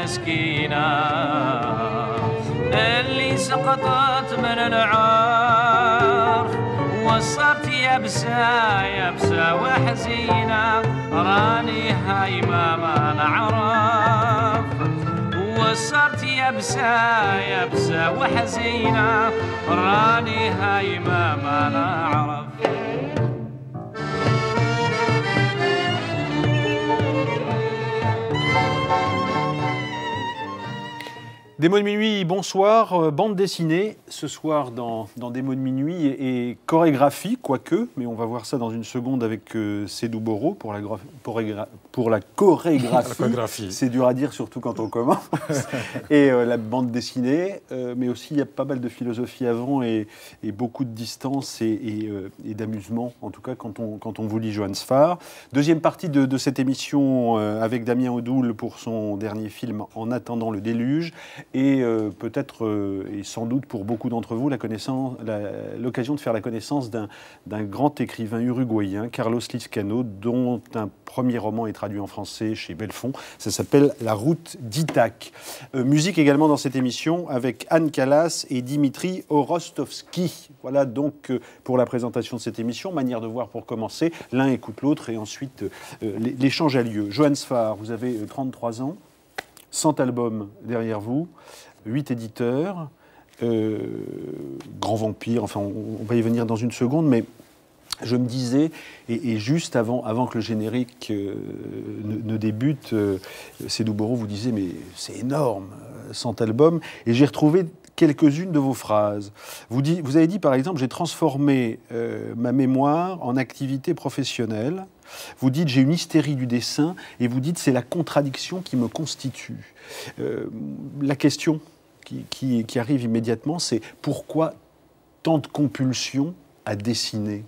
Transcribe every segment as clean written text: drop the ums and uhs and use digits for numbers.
مسكينة اللي سقطت من العار وصرت يبسة يبسة وحزينة راني هايمة ما نعرف وصرت يبسة يبسة وحزينة راني هايمة ما نعرف. Des mots de minuit, bonsoir. Bande dessinée, ce soir dans Des mots de minuit et chorégraphie, quoique, mais on va voir ça dans une seconde avec Sédou Boro pour la chorégraphie. C'est dur à dire, surtout quand on commence. Et la bande dessinée, mais aussi il y a pas mal de philosophie avant et beaucoup de distance et d'amusement, en tout cas quand on vous lit Johann Sfar. Deuxième partie de cette émission avec Damien Odoul pour son dernier film En attendant le déluge. Et peut-être, et sans doute pour beaucoup d'entre vous, l'occasion de faire la connaissance d'un grand écrivain uruguayen, Carlos Lizcano, dont un premier roman est traduit en français chez Belfond. Ça s'appelle La route d'Ithaque. Musique également dans cette émission avec Anne Calas et Dimitri Orostovski. Voilà donc pour la présentation de cette émission. Manière de voir pour commencer. L'un écoute l'autre et ensuite l'échange a lieu. Johann Sfar, vous avez 33 ans. 100 albums derrière vous, 8 éditeurs, Grand Vampire, enfin on va y venir dans une seconde, mais je me disais, et juste avant que le générique ne débute, Sédou Boro vous disait mais c'est énorme, 100 albums, et j'ai retrouvé quelques-unes de vos phrases. Vous avez dit par exemple, j'ai transformé ma mémoire en activité professionnelle. Vous dites, j'ai une hystérie du dessin, et vous dites, c'est la contradiction qui me constitue. La question qui arrive immédiatement, c'est pourquoi tant de compulsion à dessiner ?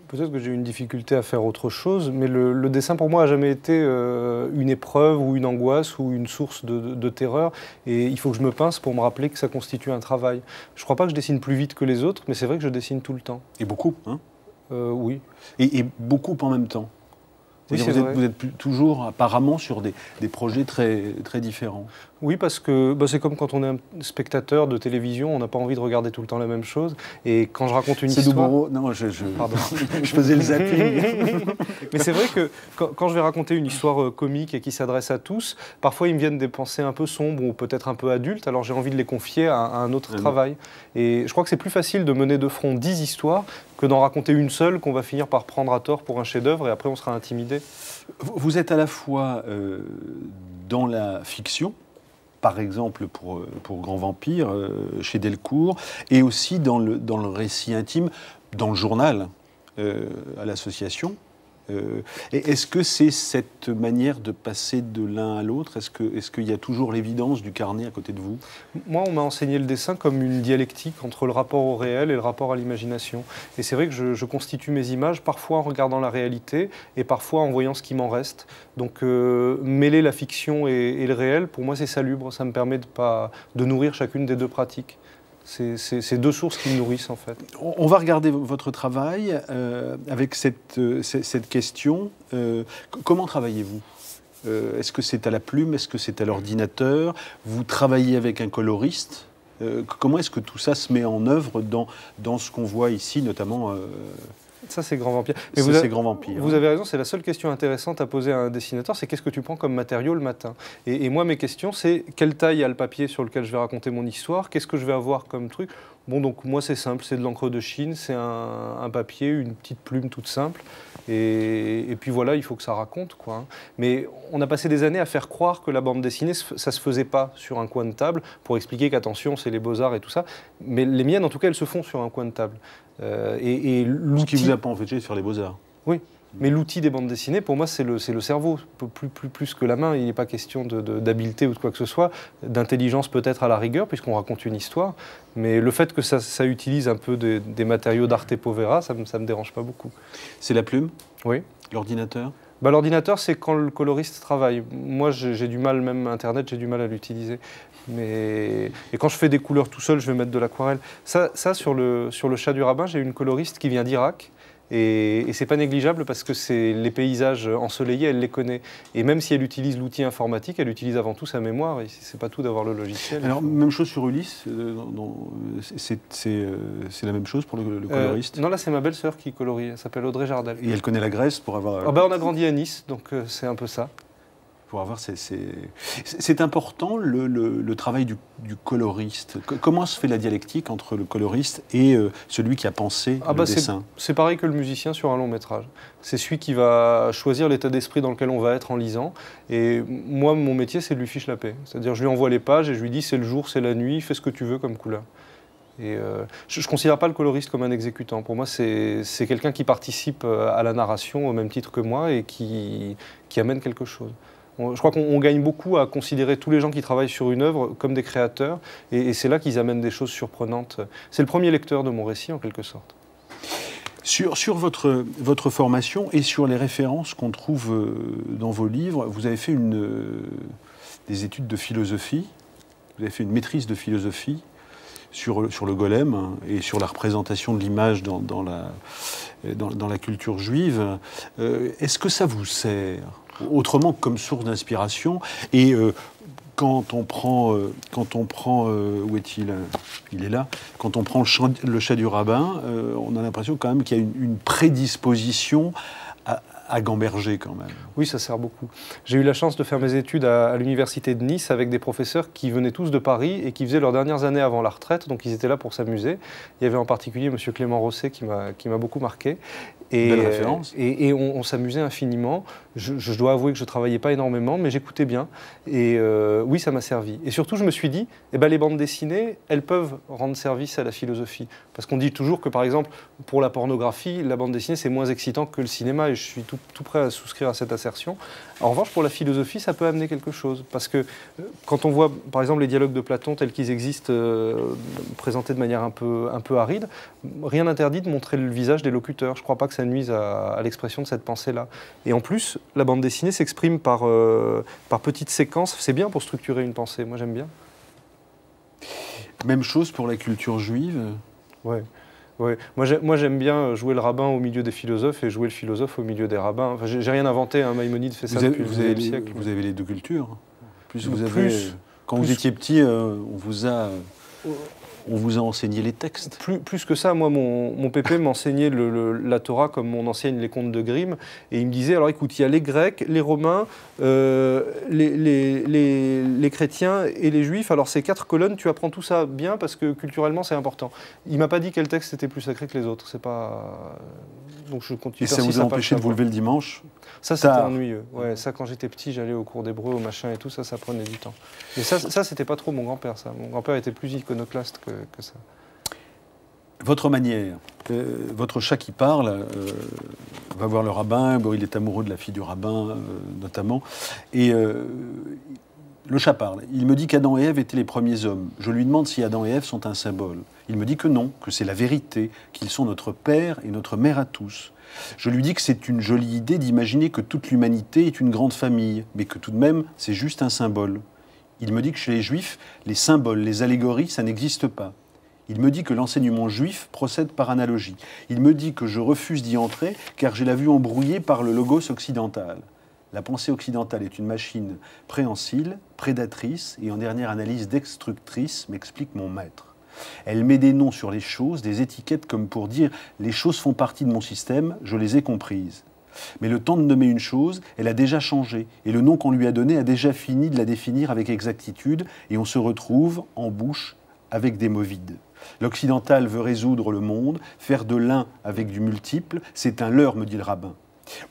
Peut-être que j'ai eu une difficulté à faire autre chose, mais le dessin pour moi n'a jamais été une épreuve ou une angoisse ou une source de terreur. Et il faut que je me pince pour me rappeler que ça constitue un travail. Je ne crois pas que je dessine plus vite que les autres, mais c'est vrai que je dessine tout le temps. Et beaucoup, hein ? Oui. Et beaucoup en même temps. Oui, vous êtes toujours apparemment sur des projets très, très différents. Oui, parce que c'est comme quand on est un spectateur de télévision, on n'a pas envie de regarder tout le temps la même chose. Et quand je raconte une histoire... Boro, non, pardon, je faisais le zapping. Mais c'est vrai que quand je vais raconter une histoire comique et qui s'adresse à tous, parfois ils me viennent des pensées un peu sombres ou peut-être un peu adultes, alors j'ai envie de les confier à un autre travail. Et je crois que c'est plus facile de mener de front 10 histoires que d'en raconter une seule qu'on va finir par prendre à tort pour un chef-d'œuvre et après on sera intimidé. Vous êtes à la fois dans la fiction, par exemple pour Grand Vampire, chez Delcourt, et aussi dans le récit intime, dans le journal, à l'association. Et est-ce que c'est cette manière de passer de l'un à l'autre ? Est-ce qu'il y a toujours l'évidence du carnet à côté de vous ? Moi, on m'a enseigné le dessin comme une dialectique entre le rapport au réel et le rapport à l'imagination. Et c'est vrai que je constitue mes images parfois en regardant la réalité et parfois en voyant ce qui m'en reste. Donc mêler la fiction et le réel, pour moi, c'est salubre. Ça me permet de nourrir chacune des deux pratiques. C'est deux sources qui me nourrissent, en fait. On va regarder votre travail avec cette question. Comment travaillez-vous ? Est-ce que c'est à la plume ? Est-ce que c'est à l'ordinateur ? Vous travaillez avec un coloriste ? Comment est-ce que tout ça se met en œuvre dans ce qu'on voit ici, notamment Ça, c'est Grand Vampire. Mais c'est Grand Vampire. Vous avez raison, c'est la seule question intéressante à poser à un dessinateur, c'est qu'est-ce que tu prends comme matériau le matin ? Et moi, mes questions, c'est quelle taille a le papier sur lequel je vais raconter mon histoire ? Qu'est-ce que je vais avoir comme truc ? Bon, donc moi, c'est simple, c'est de l'encre de Chine, c'est un papier, une petite plume toute simple. Et puis voilà, il faut que ça raconte, quoi. Mais on a passé des années à faire croire que la bande dessinée, ça se faisait pas sur un coin de table, pour expliquer qu'attention, c'est les beaux-arts et tout ça. Mais les miennes, en tout cas, elles se font sur un coin de table. Ce qui vous a pas empêché de faire les beaux-arts. Oui. Mais l'outil des bandes dessinées, pour moi, c'est le cerveau, plus que la main. Il n'est pas question d'habileté ou de quoi que ce soit, d'intelligence peut-être à la rigueur, puisqu'on raconte une histoire. Mais le fait que ça utilise un peu des matériaux d'arte povera, ça me dérange pas beaucoup. C'est la plume ? Oui. L'ordinateur ? L'ordinateur, c'est quand le coloriste travaille. Moi, j'ai du mal, même Internet, j'ai du mal à l'utiliser. Et quand je fais des couleurs tout seul, je vais mettre de l'aquarelle. Ça sur le chat du rabbin, j'ai une coloriste qui vient d'Irak. Et c'est pas négligeable parce que c'est les paysages ensoleillés, elle les connaît. Et même si elle utilise l'outil informatique, elle utilise avant tout sa mémoire. Et c'est pas tout d'avoir le logiciel. Alors, même chose sur Ulysse, c'est la même chose pour le coloriste non, là c'est ma belle-sœur qui colorie, elle s'appelle Audrey Jardel. Et elle connaît la Grèce pour avoir... On a grandi à Nice, donc c'est un peu ça. Pour avoir c'est important le travail du coloriste. Comment se fait la dialectique entre le coloriste et celui qui a pensé le dessin? C'est pareil que le musicien sur un long métrage. C'est celui qui va choisir l'état d'esprit dans lequel on va être en lisant. Et moi, mon métier, c'est de lui fiche la paix. C'est-à-dire, je lui envoie les pages et je lui dis c'est le jour, c'est la nuit, fais ce que tu veux comme couleur. Et je ne considère pas le coloriste comme un exécutant. Pour moi, c'est quelqu'un qui participe à la narration au même titre que moi et qui amène quelque chose. Je crois qu'on gagne beaucoup à considérer tous les gens qui travaillent sur une œuvre comme des créateurs, et c'est là qu'ils amènent des choses surprenantes. C'est le premier lecteur de mon récit, en quelque sorte. Sur votre formation et sur les références qu'on trouve dans vos livres, vous avez fait des études de philosophie, vous avez fait une maîtrise de philosophie sur le golem et sur la représentation de l'image dans la culture juive. Est-ce que ça vous sert autrement que comme source d'inspiration? Et quand on prend où est-il? Il est là. Quand on prend le chat du rabbin, on a l'impression quand même qu'il y a une prédisposition à gamberger quand même. Oui, ça sert beaucoup. J'ai eu la chance de faire mes études à l'université de Nice avec des professeurs qui venaient tous de Paris et qui faisaient leurs dernières années avant la retraite, donc ils étaient là pour s'amuser. Il y avait en particulier M. Clément Rosset qui m'a beaucoup marqué. Belle référence. Et on s'amusait infiniment. Je dois avouer que je ne travaillais pas énormément, mais j'écoutais bien. Et oui, ça m'a servi. Et surtout, je me suis dit, les bandes dessinées, elles peuvent rendre service à la philosophie. Parce qu'on dit toujours que, par exemple, pour la pornographie, la bande dessinée, c'est moins excitant que le cinéma. Et je suis tout prêt à souscrire à cette assertion. En revanche, pour la philosophie, ça peut amener quelque chose. Parce que quand on voit, par exemple, les dialogues de Platon tels qu'ils existent, présentés de manière un peu aride, rien n'interdit de montrer le visage des locuteurs. Je ne crois pas que ça nuise à l'expression de cette pensée-là. Et en plus, la bande dessinée s'exprime par petites séquences. C'est bien pour structurer une pensée. Moi, j'aime bien. Même chose pour la culture juive. Ouais. Ouais. Moi, j'aime bien jouer le rabbin au milieu des philosophes et jouer le philosophe au milieu des rabbins. Enfin, j'ai rien inventé, hein. Maïmonide fait ça depuis le siècle. Vous avez les deux cultures. Quand vous étiez petit, on vous a enseigné les textes. Plus que ça, moi, mon pépé m'enseignait la Torah comme on enseigne les contes de Grimm. Et il me disait, alors écoute, il y a les Grecs, les Romains, les chrétiens et les Juifs. Alors ces 4 colonnes, tu apprends tout ça bien parce que culturellement, c'est important. Il ne m'a pas dit quel texte était plus sacré que les autres. C'est pas... Donc je continue. Et ça vous a empêché de vous lever le dimanche? Ça, c'était ennuyeux. Ouais, ça, quand j'étais petit, j'allais au cours d'hébreu, au machin et tout, ça prenait du temps. Et ça c'était pas trop mon grand-père, ça. Mon grand-père était plus iconoclaste que ça. Votre manière, votre chat qui parle va voir le rabbin, bon, il est amoureux de la fille du rabbin, notamment, et le chat parle. Il me dit qu'Adam et Ève étaient les premiers hommes. Je lui demande si Adam et Ève sont un symbole. Il me dit que non, que c'est la vérité, qu'ils sont notre père et notre mère à tous. Je lui dis que c'est une jolie idée d'imaginer que toute l'humanité est une grande famille, mais que tout de même, c'est juste un symbole. Il me dit que chez les Juifs, les symboles, les allégories, ça n'existe pas. Il me dit que l'enseignement juif procède par analogie. Il me dit que je refuse d'y entrer car j'ai la vue embrouillée par le logos occidental. La pensée occidentale est une machine préhensile, prédatrice et en dernière analyse destructrice, m'explique mon maître. Elle met des noms sur les choses, des étiquettes comme pour dire « les choses font partie de mon système, je les ai comprises ». Mais le temps de nommer une chose, elle a déjà changé, et le nom qu'on lui a donné a déjà fini de la définir avec exactitude, et on se retrouve en bouche avec des mots vides. L'occidental veut résoudre le monde, faire de l'un avec du multiple, c'est un leurre, me dit le rabbin.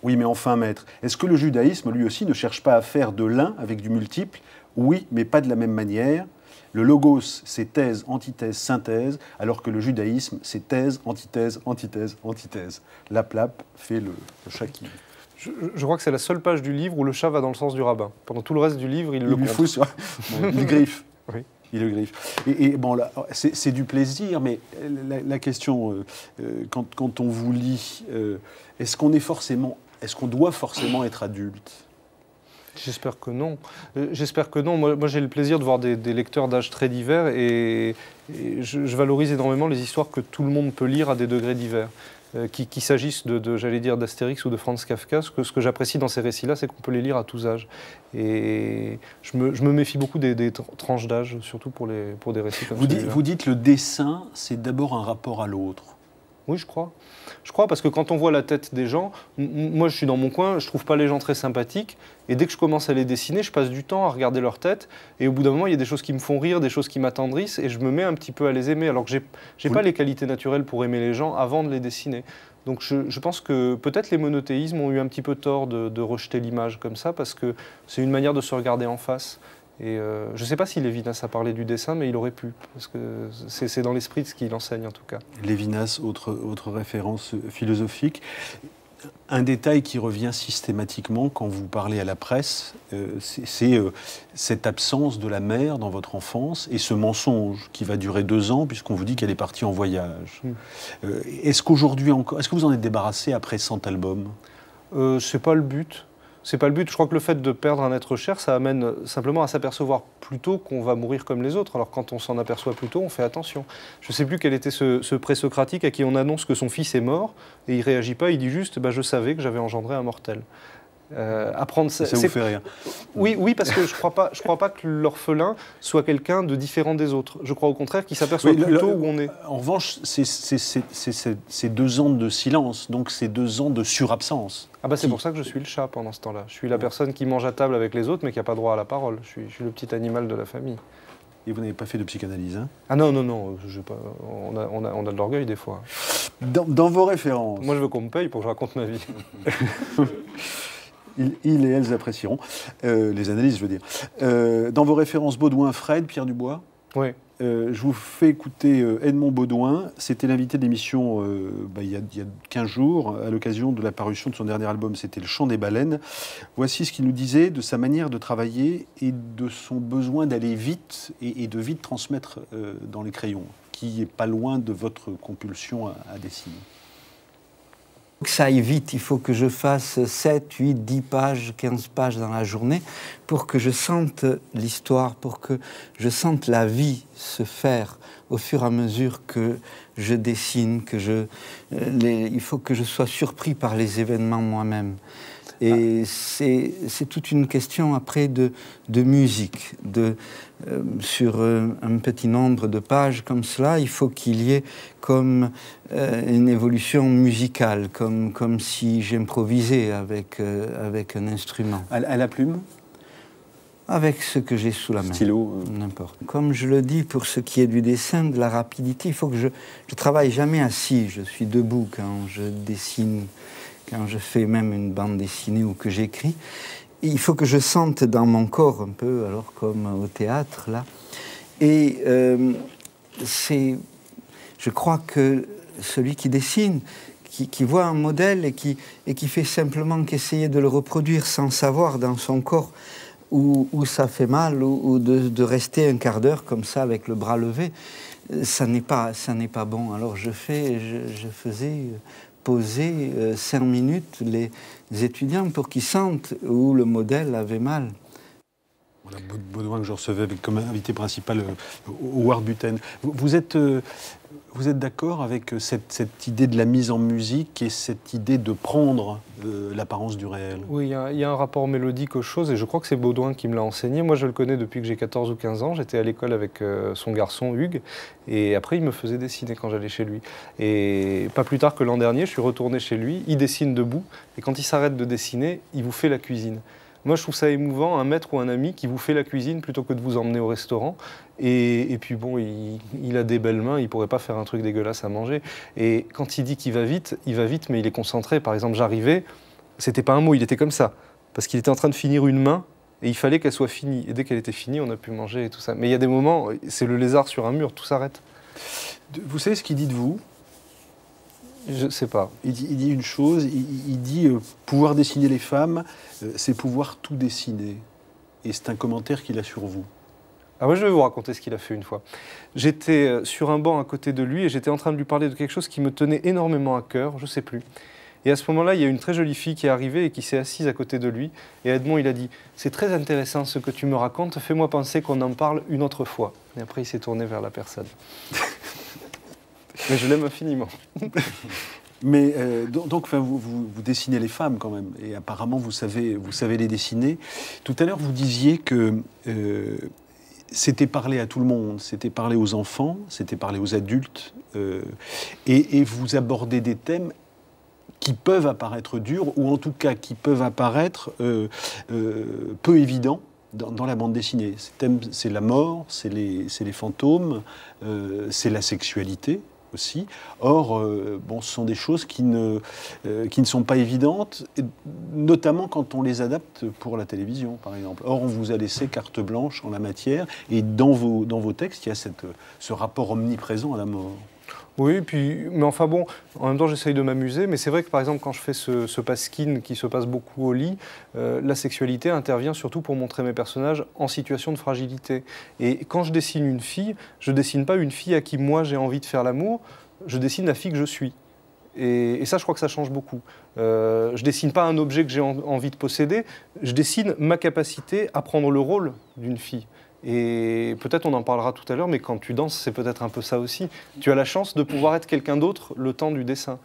Oui, mais enfin, maître, est-ce que le judaïsme, lui aussi, ne cherche pas à faire de l'un avec du multiple? Oui, mais pas de la même manière. Le logos, c'est thèse, antithèse, synthèse, alors que le judaïsme, c'est thèse, antithèse, antithèse, antithèse. Laplape fait le chat qui... Je crois que c'est la seule page du livre où le chat va dans le sens du rabbin. Pendant tout le reste du livre, il le lui fout sur... Bon, il griffe. Oui. Il le griffe. Et bon, là, c'est du plaisir, mais la question, quand on vous lit, est-ce qu'on doit forcément être adulte? J'espère que non. J'espère que non. Moi j'ai le plaisir de voir des lecteurs d'âge très divers et je valorise énormément les histoires que tout le monde peut lire à des degrés divers. qu'il s'agisse j'allais dire, d'Astérix ou de Franz Kafka. Ce que j'apprécie dans ces récits-là, c'est qu'on peut les lire à tous âges. Et je me méfie beaucoup des tranches d'âge, surtout pour des récits comme celui-là. Vous dites le dessin, c'est d'abord un rapport à l'autre. Oui, je crois. Je crois parce que quand on voit la tête des gens, moi je suis dans mon coin, je trouve pas les gens très sympathiques, et dès que je commence à les dessiner, je passe du temps à regarder leur tête, et au bout d'un moment, il y a des choses qui me font rire, des choses qui m'attendrissent, et je me mets un petit peu à les aimer, alors que j'ai pas les qualités naturelles pour aimer les gens avant de les dessiner. Donc je pense que peut-être les monothéismes ont eu un petit peu tort de rejeter l'image comme ça, parce que c'est une manière de se regarder en face. Et je ne sais pas si Lévinas a parlé du dessin, mais il aurait pu, parce que c'est dans l'esprit de ce qu'il enseigne en tout cas. Lévinas, autre référence philosophique. Un détail qui revient systématiquement quand vous parlez à la presse, c'est cette absence de la mère dans votre enfance et ce mensonge qui va durer 2 ans puisqu'on vous dit qu'elle est partie en voyage. Est-ce qu'aujourd'hui encore, est-ce que vous en êtes débarrassé après 100 albums? C'est pas le but. C'est pas le but. Je crois que le fait de perdre un être cher, ça amène simplement à s'apercevoir plus tôt qu'on va mourir comme les autres. Alors quand on s'en aperçoit plus tôt, on fait attention. Je ne sais plus quel était ce présocratique à qui on annonce que son fils est mort et il ne réagit pas, il dit juste « je savais que j'avais engendré un mortel ». Apprendre ça vous fait rire. Oui, parce que je crois pas que l'orphelin soit quelqu'un de différent des autres. Je crois au contraire qu'il s'aperçoit plus tôt où on est. En revanche, c'est 2 ans de silence, donc c'est 2 ans de surabsence. C'est pour ça que je suis le chat pendant ce temps-là. Je suis la personne qui mange à table avec les autres, mais qui n'a pas droit à la parole. Je suis le petit animal de la famille. Et vous n'avez pas fait de psychanalyse, hein? Ah non, on a de l'orgueil des fois. Dans vos références... Moi, je veux qu'on me paye pour que je raconte ma vie. Ils et elles apprécieront. Les analyses, je veux dire. Dans vos références, Baudouin, Fred, Pierre Dubois. Oui. Je vous fais écouter Edmond Baudouin. C'était l'invité de l'émission il y a 15 jours, à l'occasion de la parution de son dernier album, c'était Le Chant des baleines. Voici ce qu'il nous disait de sa manière de travailler et de son besoin d'aller vite et de vite transmettre dans les crayons, qui est pas loin de votre compulsion à dessiner. Que ça aille vite, il faut que je fasse 7, 8, 10 pages, 15 pages dans la journée pour que je sente l'histoire, pour que je sente la vie se faire au fur et à mesure que je dessine, il faut que je sois surpris par les événements moi-même. Et c'est toute une question après de musique. Sur un petit nombre de pages comme cela, il faut qu'il y ait comme une évolution musicale, comme si j'improvisais avec un instrument. À la plume? Avec ce que j'ai sous la main. Stylo. N'importe. Comme je le dis, pour ce qui est du dessin, de la rapidité, il faut que je travaille jamais assis. Je suis debout quand je dessine, quand je fais même une bande dessinée ou que j'écris. Il faut que je sente dans mon corps un peu, alors comme au théâtre, là. Et je crois que celui qui dessine, qui voit un modèle et qui fait simplement qu'essayer de le reproduire sans savoir dans son corps où ça fait mal, ou de rester un quart d'heure comme ça avec le bras levé, ça n'est pas bon. Alors je faisais poser 5 minutes les étudiants pour qu'ils sentent où le modèle avait mal. Voilà, Baudouin que je recevais comme invité principal Howard Buten. Vous êtes d'accord avec cette idée de la mise en musique et cette idée de prendre l'apparence du réel? Oui, il y a un rapport mélodique aux choses et je crois que c'est Baudouin qui me l'a enseigné. Moi, je le connais depuis que j'ai 14 ou 15 ans. J'étais à l'école avec son garçon Hugues et après, il me faisait dessiner quand j'allais chez lui. Et pas plus tard que l'an dernier, je suis retourné chez lui. Il dessine debout et quand il s'arrête de dessiner, il vous fait la cuisine. Moi, je trouve ça émouvant, un maître ou un ami qui vous fait la cuisine plutôt que de vous emmener au restaurant. Et puis bon, il a des belles mains, il ne pourrait pas faire un truc dégueulasse à manger. Et quand il dit qu'il va vite, mais il est concentré. Par exemple, j'arrivais, c'était pas un mot, il était comme ça. Parce qu'il était en train de finir une main et il fallait qu'elle soit finie. Et dès qu'elle était finie, on a pu manger et tout ça. Mais il y a des moments, c'est le lézard sur un mur, tout s'arrête. Vous savez ce qu'il dit de vous? Je ne sais pas. Il dit une chose, il dit pouvoir dessiner les femmes, c'est pouvoir tout dessiner. Et c'est un commentaire qu'il a sur vous. Ah ouais, je vais vous raconter ce qu'il a fait une fois. J'étais sur un banc à côté de lui et j'étais en train de lui parler de quelque chose qui me tenait énormément à cœur, je ne sais plus. Et à ce moment-là, il y a une très jolie fille qui est arrivée et qui s'est assise à côté de lui. Et Edmond, il a dit « C'est très intéressant ce que tu me racontes, fais-moi penser qu'on en parle une autre fois. » Et après, il s'est tourné vers la personne. Mais je l'aime infiniment. Mais donc enfin, vous dessinez les femmes quand même, et apparemment vous savez les dessiner. Tout à l'heure, vous disiez que c'était parler à tout le monde, c'était parler aux enfants, c'était parler aux adultes, et vous abordez des thèmes qui peuvent apparaître durs, ou en tout cas qui peuvent apparaître peu évidents dans la bande dessinée. Ces thèmes, c'est la mort, c'est les fantômes, c'est la sexualité aussi. Or, bon, ce sont des choses qui ne sont pas évidentes, notamment quand on les adapte pour la télévision, par exemple. Or, on vous a laissé carte blanche en la matière, et dans vos textes, il y a ce rapport omniprésent à la mort. Oui, mais enfin bon, en même temps j'essaye de m'amuser, mais c'est vrai que par exemple quand je fais ce pasquine qui se passe beaucoup au lit, la sexualité intervient surtout pour montrer mes personnages en situation de fragilité. Et quand je dessine une fille, je dessine pas une fille à qui moi j'ai envie de faire l'amour, je dessine la fille que je suis. Et ça, je crois que ça change beaucoup. Je dessine pas un objet que j'ai envie de posséder, je dessine ma capacité à prendre le rôle d'une fille. Et peut-être on en parlera tout à l'heure, mais quand tu danses, c'est peut-être un peu ça aussi. Tu as la chance de pouvoir être quelqu'un d'autre le temps du dessin.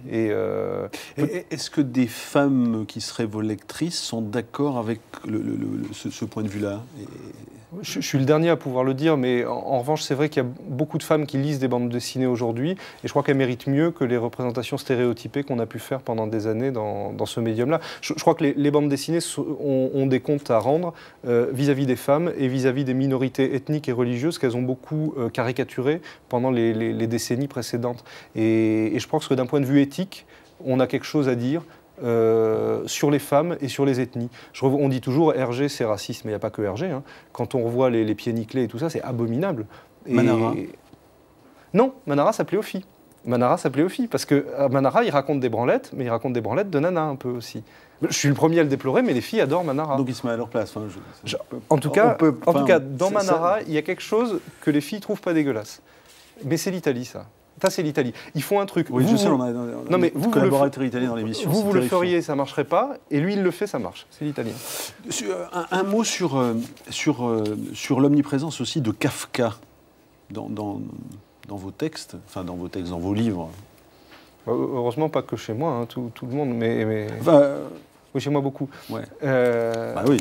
Est-ce que des femmes qui seraient vos lectrices sont d'accord avec ce point de vue-là? Je suis le dernier à pouvoir le dire, mais en revanche, c'est vrai qu'il y a beaucoup de femmes qui lisent des bandes dessinées aujourd'hui, et je crois qu'elles méritent mieux que les représentations stéréotypées qu'on a pu faire pendant des années dans ce médium-là. Je crois que les bandes dessinées ont des comptes à rendre vis-à-vis des femmes et vis-à-vis des minorités ethniques et religieuses qu'elles ont beaucoup caricaturées pendant les décennies précédentes. Et je pense que d'un point de vue éthique, on a quelque chose à dire sur les femmes et sur les ethnies. On dit toujours Hergé c'est raciste, mais il n'y a pas que Hergé. Hein. Quand on revoit les pieds nickelés et tout ça, c'est abominable. Manara? Non, Manara s'appelait Ophi. Manara s'appelait Ophi, parce que Manara, il raconte des branlettes, mais il raconte des branlettes de nana un peu aussi. Je suis le premier à le déplorer, mais les filles adorent Manara. Donc il se met à leur place. Hein, en tout cas, dans Manara, il y a quelque chose que les filles ne trouvent pas dégueulasse. Mais c'est l'Italie, ça. Ça, c'est l'Italie. Ils font un truc. Oui, je sais, on a collaborateur italien dans l'émission. Vous le feriez, ça ne marcherait pas. Et lui, il le fait, ça marche. C'est l'italien. Un mot sur l'omniprésence aussi de Kafka dans vos textes, enfin dans vos livres. Heureusement, pas que chez moi, hein, tout le monde, mais... Enfin, oui, chez moi, beaucoup. Ouais. Bah oui.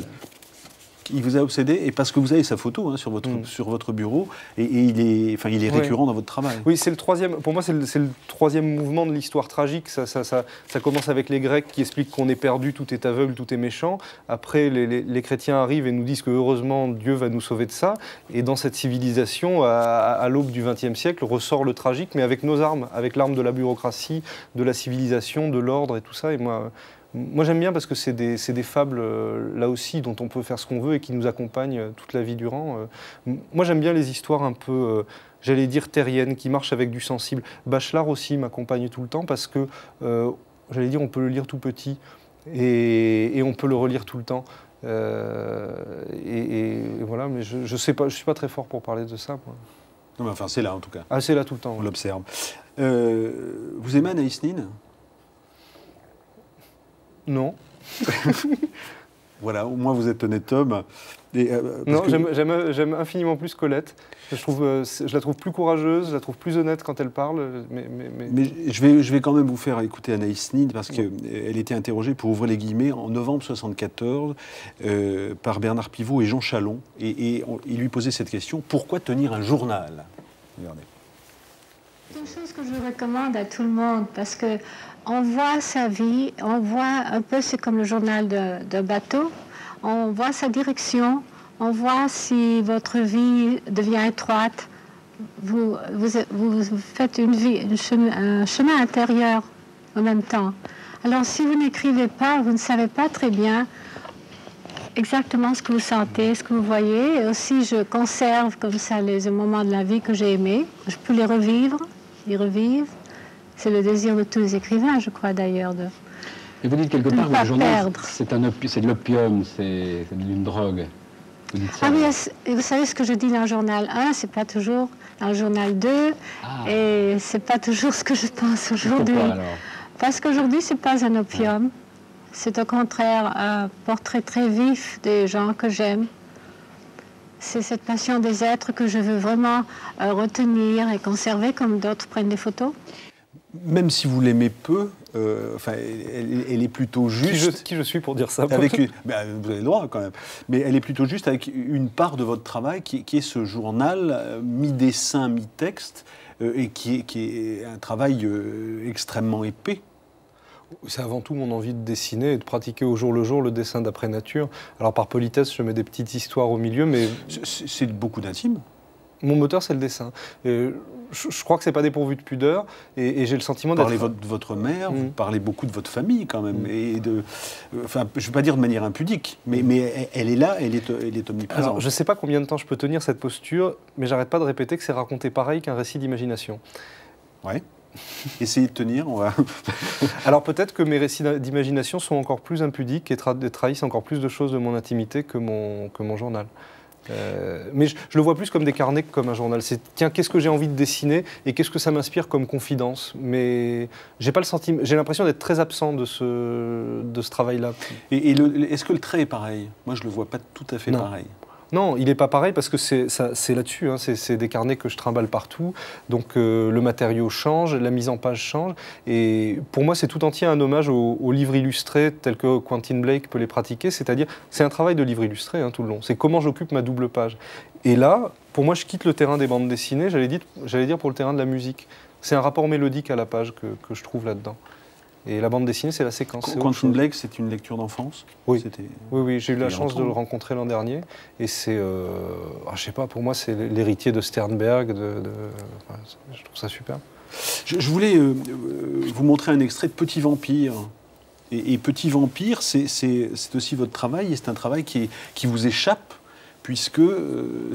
Il vous a obsédé, et parce que vous avez sa photo hein, sur votre bureau, et il est récurrent dans votre travail. Oui, c'est le troisième. Pour moi, c'est le troisième mouvement de l'histoire tragique. Ça commence avec les Grecs qui expliquent qu'on est perdu, tout est aveugle, tout est méchant. Après, les chrétiens arrivent et nous disent que heureusement Dieu va nous sauver de ça. Et dans cette civilisation, à l'aube du XXe siècle, ressort le tragique, mais avec nos armes, avec l'arme de la bureaucratie, de la civilisation, de l'ordre et tout ça. Et moi, j'aime bien parce que c'est des fables, là aussi, dont on peut faire ce qu'on veut et qui nous accompagnent toute la vie durant. Moi, j'aime bien les histoires un peu, j'allais dire, terriennes, qui marchent avec du sensible. Bachelard aussi m'accompagne tout le temps parce que, j'allais dire, on peut le lire tout petit et on peut le relire tout le temps. Et voilà, mais je sais pas, je suis pas très fort pour parler de ça. Moi. Non, mais enfin, c'est là, en tout cas. Ah, c'est là tout le temps. On l'observe. Vous aimez Anaïs Nin ? Non. Voilà, au moins vous êtes honnête homme. Non, j'aime infiniment plus Colette. Je la trouve plus courageuse, je la trouve plus honnête quand elle parle. Mais je vais quand même vous faire écouter Anaïs Nin, parce qu'elle était interrogée, pour ouvrir les guillemets, en novembre 1974, par Bernard Pivot et Jean Chalon. Et il lui posait cette question, pourquoi tenir un journal ? Regardez. C'est une chose que je recommande à tout le monde, parce que on voit sa vie, on voit un peu, c'est comme le journal d'un bateau, on voit sa direction, on voit si votre vie devient étroite, vous faites un chemin intérieur en même temps. Alors si vous n'écrivez pas, vous ne savez pas très bien exactement ce que vous sentez, ce que vous voyez. Et aussi, je conserve comme ça les moments de la vie que j'ai aimés. Je peux les revivre. C'est le désir de tous les écrivains, je crois d'ailleurs. Et vous dites quelque part que le journal, c'est de l'opium, c'est une drogue. Vous dites ça, oui, vous savez ce que je dis dans le journal 1, c'est pas toujours dans le journal 2, et c'est pas toujours ce que je pense aujourd'hui. Pourquoi alors ? Parce qu'aujourd'hui, c'est pas un opium, c'est au contraire un portrait très vif des gens que j'aime. C'est cette passion des êtres que je veux vraiment retenir et conserver, comme d'autres prennent des photos. Même si vous l'aimez peu, enfin, elle est plutôt juste. Qui je suis pour dire ça? Avec vous avez le droit quand même. Mais elle est plutôt juste avec une part de votre travail qui est ce journal mi-dessin, mi-texte, et qui est un travail extrêmement épais. C'est avant tout mon envie de dessiner et de pratiquer au jour le jour le dessin d'après nature. Alors par politesse, je mets des petites histoires au milieu, mais... C'est beaucoup d'intime. Mon moteur, c'est le dessin. Je crois que c'est pas dépourvu de pudeur, et j'ai le sentiment d'être... Vous parlez de votre mère, vous parlez beaucoup de votre famille quand même, et enfin, je ne veux pas dire de manière impudique, mais elle est là, elle est omniprésente. Alors, je ne sais pas combien de temps je peux tenir cette posture, mais j'arrête pas de répéter que c'est raconter pareil qu'un récit d'imagination. Ouais. Essayez de tenir, on va... Alors peut-être que mes récits d'imagination sont encore plus impudiques et trahissent encore plus de choses de mon intimité que mon journal. Mais je le vois plus comme des carnets que comme un journal. C'est tiens, qu'est-ce que j'ai envie de dessiner et qu'est-ce que ça m'inspire comme confidence. Mais j'ai pas le sentiment, j'ai l'impression d'être très absent de ce travail-là. Et est-ce que le trait est pareil? Moi, je le vois pas tout à fait pareil. Non, il n'est pas pareil parce que c'est là-dessus, hein, c'est des carnets que je trimballe partout, donc le matériau change, la mise en page change, et pour moi c'est tout entier un hommage aux livres illustrés tels que Quentin Blake peut les pratiquer, c'est-à-dire c'est un travail de livre illustré tout le long, c'est comment j'occupe ma double page. Et là, pour moi je quitte le terrain des bandes dessinées, j'allais dire pour le terrain de la musique. C'est un rapport mélodique à la page que je trouve là-dedans. Et la bande dessinée, c'est la séquence. Quentin Blake, c'est une lecture d'enfance? Oui, oui, j'ai eu la chance de le rencontrer l'an dernier. Et c'est, je sais pas, pour moi, c'est l'héritier de Sternberg. Enfin, je trouve ça super. Je voulais vous montrer un extrait de Petit Vampire. Et Petit Vampire, c'est aussi votre travail, et c'est un travail qui vous échappe, puisque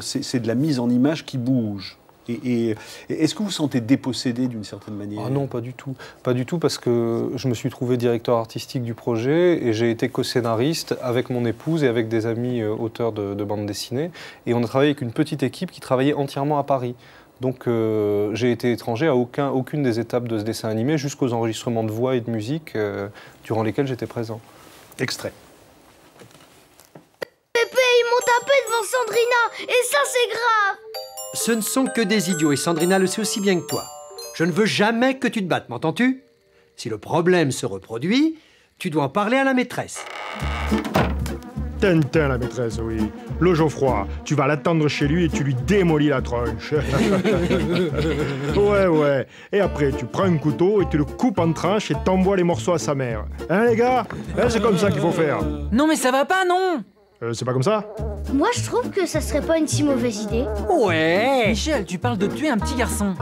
c'est de la mise en image qui bouge. Et est-ce que vous vous sentez dépossédé d'une certaine manière? Ah non, pas du tout. Pas du tout, parce que je me suis trouvé directeur artistique du projet et j'ai été co-scénariste avec mon épouse et avec des amis auteurs de bande dessinée. Et on a travaillé avec une petite équipe qui travaillait entièrement à Paris. Donc j'ai été étranger à aucune des étapes de ce dessin animé, jusqu'aux enregistrements de voix et de musique durant lesquels j'étais présent. Extrait. Pépé, ils m'ont tapé devant Sandrina, et ça c'est grave. Ce ne sont que des idiots, et Sandrina le sait aussi bien que toi. Je ne veux jamais que tu te battes, m'entends-tu? Si le problème se reproduit, tu dois en parler à la maîtresse. Tintin, la maîtresse, oui. Le Geoffroy, tu vas l'attendre chez lui et tu lui démolis la tronche. Ouais. Et après, tu prends un couteau et tu le coupes en tranches et t'envoies les morceaux à sa mère. Hein, les gars? C'est comme ça qu'il faut faire. Non, mais ça va pas, non? C'est pas comme ça? Moi, je trouve que ça serait pas une si mauvaise idée. Ouais. Michel, tu parles de tuer un petit garçon.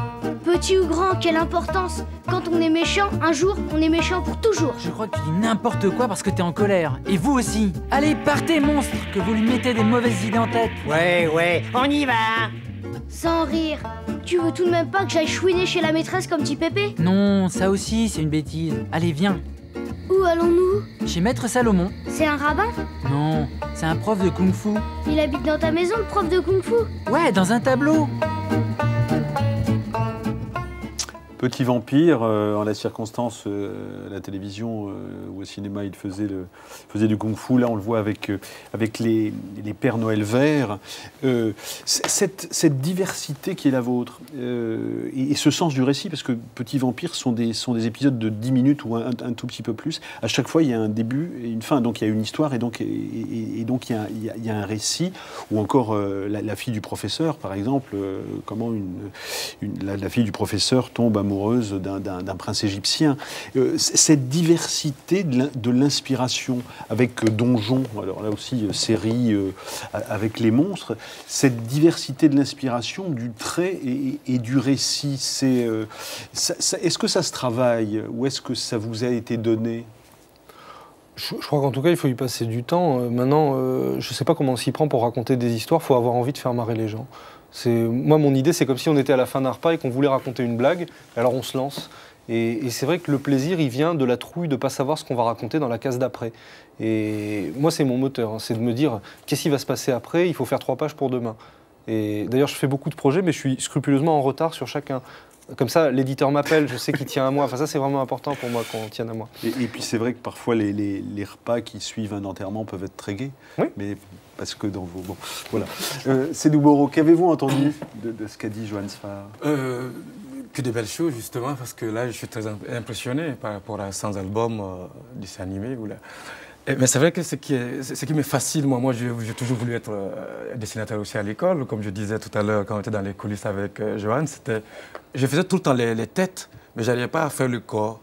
Petit ou grand, quelle importance? Quand on est méchant, un jour, on est méchant pour toujours. Je crois que tu dis n'importe quoi parce que t'es en colère. Et vous aussi. Allez, partez, monstre, que vous lui mettez des mauvaises idées en tête. Ouais, on y va. Sans rire. Tu veux tout de même pas que j'aille chouiner chez la maîtresse comme petit Pépé? Non, ça aussi, c'est une bêtise. Allez, viens. Où allons-nous? Chez Maître Salomon. C'est un rabbin? Non, c'est un prof de kung-fu. Il habite dans ta maison, le prof de kung-fu? Ouais, dans un tableau. Petit Vampire, en la circonstance, à la télévision ou au cinéma, il faisait du kung-fu. Là, on le voit avec les Pères Noël verts. Cette diversité qui est la vôtre, et ce sens du récit, parce que Petit Vampire sont des épisodes de 10 minutes ou un tout petit peu plus. À chaque fois, il y a un début et une fin. Donc, il y a une histoire et donc il y a un récit. Ou encore la fille du professeur, par exemple, comment la fille du professeur tombe amoureuse d'un prince égyptien. Cette diversité de l'inspiration avec Donjon, alors là aussi série avec les monstres, cette diversité de l'inspiration, du trait et du récit, est-ce que ça se travaille ou est-ce que ça vous a été donné? Je crois qu'en tout cas, il faut y passer du temps. Maintenant, je ne sais pas comment on s'y prend pour raconter des histoires, il faut avoir envie de faire marrer les gens. Moi, mon idée, c'est comme si on était à la fin d'un repas et qu'on voulait raconter une blague, alors on se lance. Et c'est vrai que le plaisir, il vient de la trouille de ne pas savoir ce qu'on va raconter dans la case d'après. Et moi, c'est mon moteur, hein, c'est de me dire, qu'est-ce qui va se passer après? Il faut faire 3 pages pour demain. Et d'ailleurs, je fais beaucoup de projets, mais je suis scrupuleusement en retard sur chacun. Comme ça, l'éditeur m'appelle, je sais qu'il tient à moi. Enfin, ça, c'est vraiment important pour moi qu'on tienne à moi. Et puis, c'est vrai que parfois, les repas qui suivent un enterrement peuvent être très gais. Oui. Mais parce que dans vos... Bon, voilà. Sédou Boro, qu'avez-vous entendu de ce qu'a dit Johannes Farr? Que de belles choses, justement, parce que là, je suis très impressionné par rapport à 100 albums dessin animé. Mais c'est vrai que ce qui me fascine, moi j'ai toujours voulu être dessinateur aussi à l'école. Comme je disais tout à l'heure, quand on était dans les coulisses avec Johan, je faisais tout le temps les têtes, mais je n'arrivais pas à faire le corps.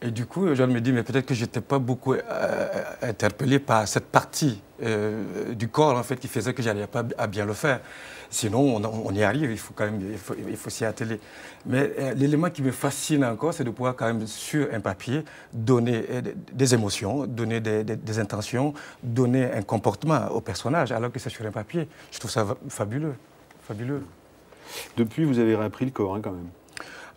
Et du coup, Johan me dit, mais peut-être que je n'étais pas beaucoup interpellé par cette partie du corps, en fait, qui faisait que je n'arrivais pas à bien le faire. Sinon, on y arrive, il faut s'y atteler. Mais l'élément qui me fascine encore, c'est de pouvoir quand même, sur un papier, donner des émotions, donner des intentions, donner un comportement au personnage, alors que c'est sur un papier. Je trouve ça fabuleux, fabuleux. Depuis, vous avez réappris le corps, hein, quand même.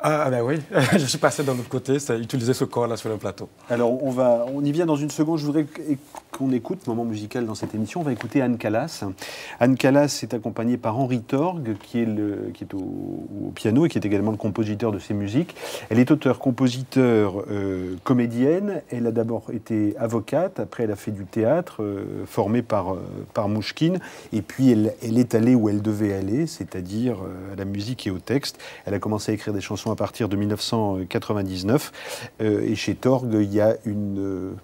Ah ben oui, je suis passé dans l'autre côté, c'est utiliser ce corps-là sur le plateau. Alors on y vient dans une seconde, je voudrais qu'on écoute, moment musical dans cette émission, on va écouter Anne Calas. Anne Calas est accompagnée par Henri Torgue, qui est au piano et qui est également le compositeur de ses musiques. Elle est auteure, compositeur, comédienne, elle a d'abord été avocate, après elle a fait du théâtre, formée par Mouchkine, et puis elle est allée où elle devait aller, c'est-à-dire à la musique et au texte. Elle a commencé à écrire des chansons à partir de 1999. Et chez Torgue, il y a une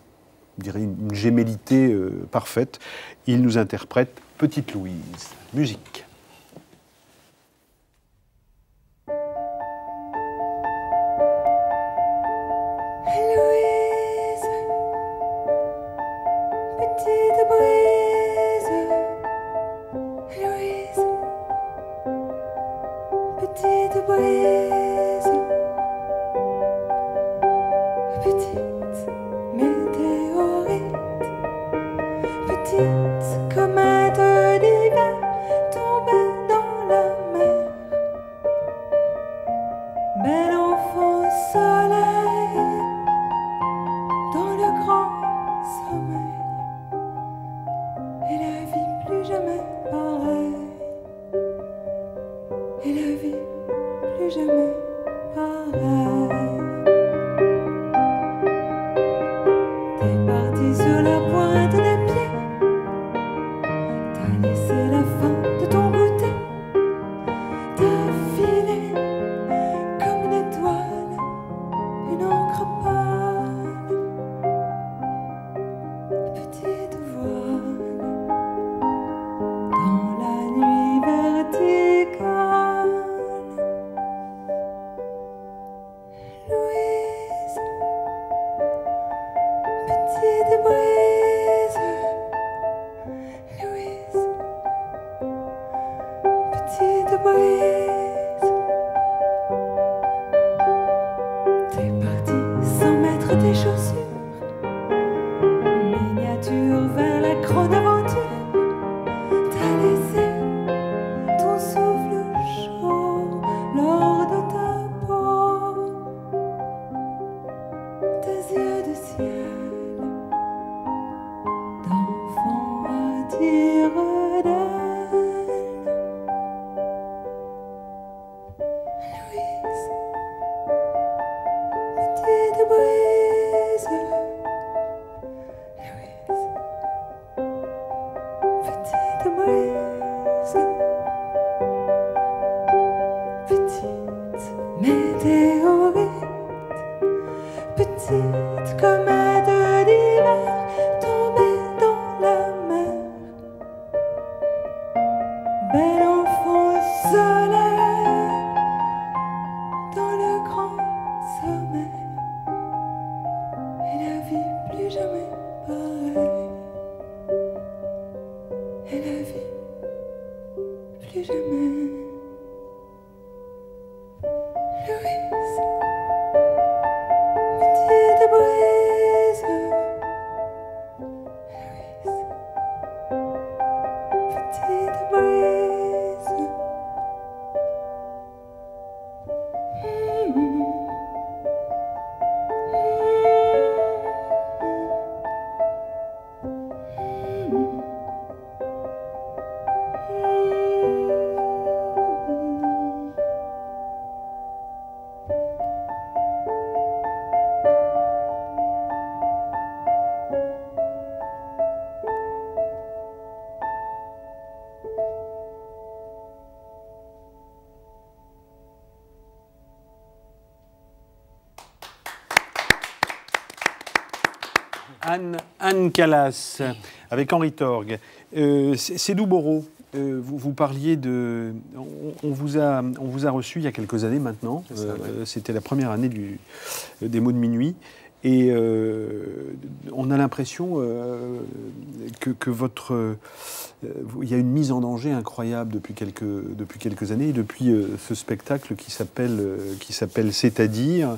gémellité parfaite. Il nous interprète Petite Louise. Musique. Anne Calas, avec Henri Torgue. Sédou Boro, vous parliez de... On vous a reçu il y a quelques années maintenant. C'était la première année des mots de minuit. Et on a l'impression que votre... il y a une mise en danger incroyable depuis quelques années, et depuis ce spectacle qui s'appelle C'est-à-dire.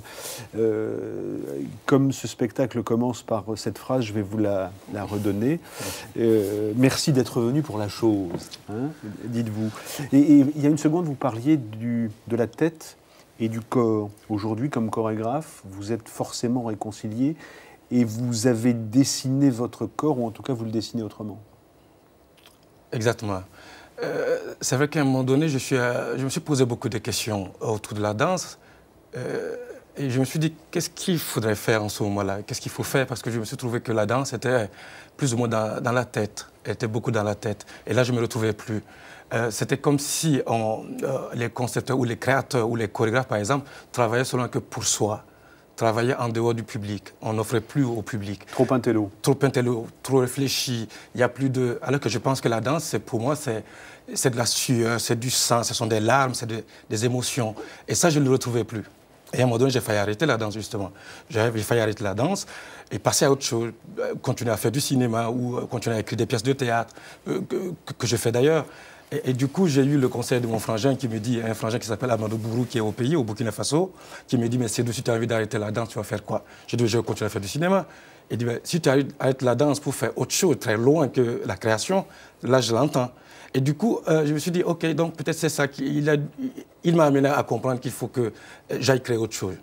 Comme ce spectacle commence par cette phrase, je vais vous la redonner. Merci d'être venu pour la chose, hein, dites-vous. Et il y a une seconde, vous parliez de la tête et du corps. Aujourd'hui, comme chorégraphe, vous êtes forcément réconcilié et vous avez dessiné votre corps, ou en tout cas vous le dessinez autrement. Exactement. C'est vrai qu'à un moment donné, je me suis posé beaucoup de questions autour de la danse. Et je me suis dit, qu'est-ce qu'il faudrait faire en ce moment-là? Qu'est-ce qu'il faut faire? Parce que je me suis trouvé que la danse était plus ou moins dans la tête. Elle était beaucoup dans la tête. Et là, je ne me retrouvais plus. C'était comme si les concepteurs ou les créateurs ou les chorégraphes, par exemple, travaillaient seulement que pour soi, travaillaient en dehors du public. On n'offrait plus au public. Trop intello. Trop intello, trop réfléchi. Il y a plus de... Alors que je pense que la danse, pour moi, c'est de la sueur, c'est du sang, ce sont des larmes, c'est des émotions. Et ça, je ne le retrouvais plus. Et à un moment donné, j'ai failli arrêter la danse, justement. J'ai failli arrêter la danse et passer à autre chose, continuer à faire du cinéma ou continuer à écrire des pièces de théâtre, que je fais d'ailleurs. Et du coup, j'ai eu le conseil de mon frangin qui me dit, un frangin qui s'appelle Amadou Bourou, qui est au pays, au Burkina Faso, qui me dit, mais Sédou, si tu as envie d'arrêter la danse, tu vas faire quoi? J'ai dit, je vais continuer à faire du cinéma. Il dit, si tu arrêtes la danse pour faire autre chose, très loin que la création, là, je l'entends. Et du coup, je me suis dit, OK, donc peut-être c'est ça il m'a amené à comprendre qu'il faut que j'aille créer autre chose.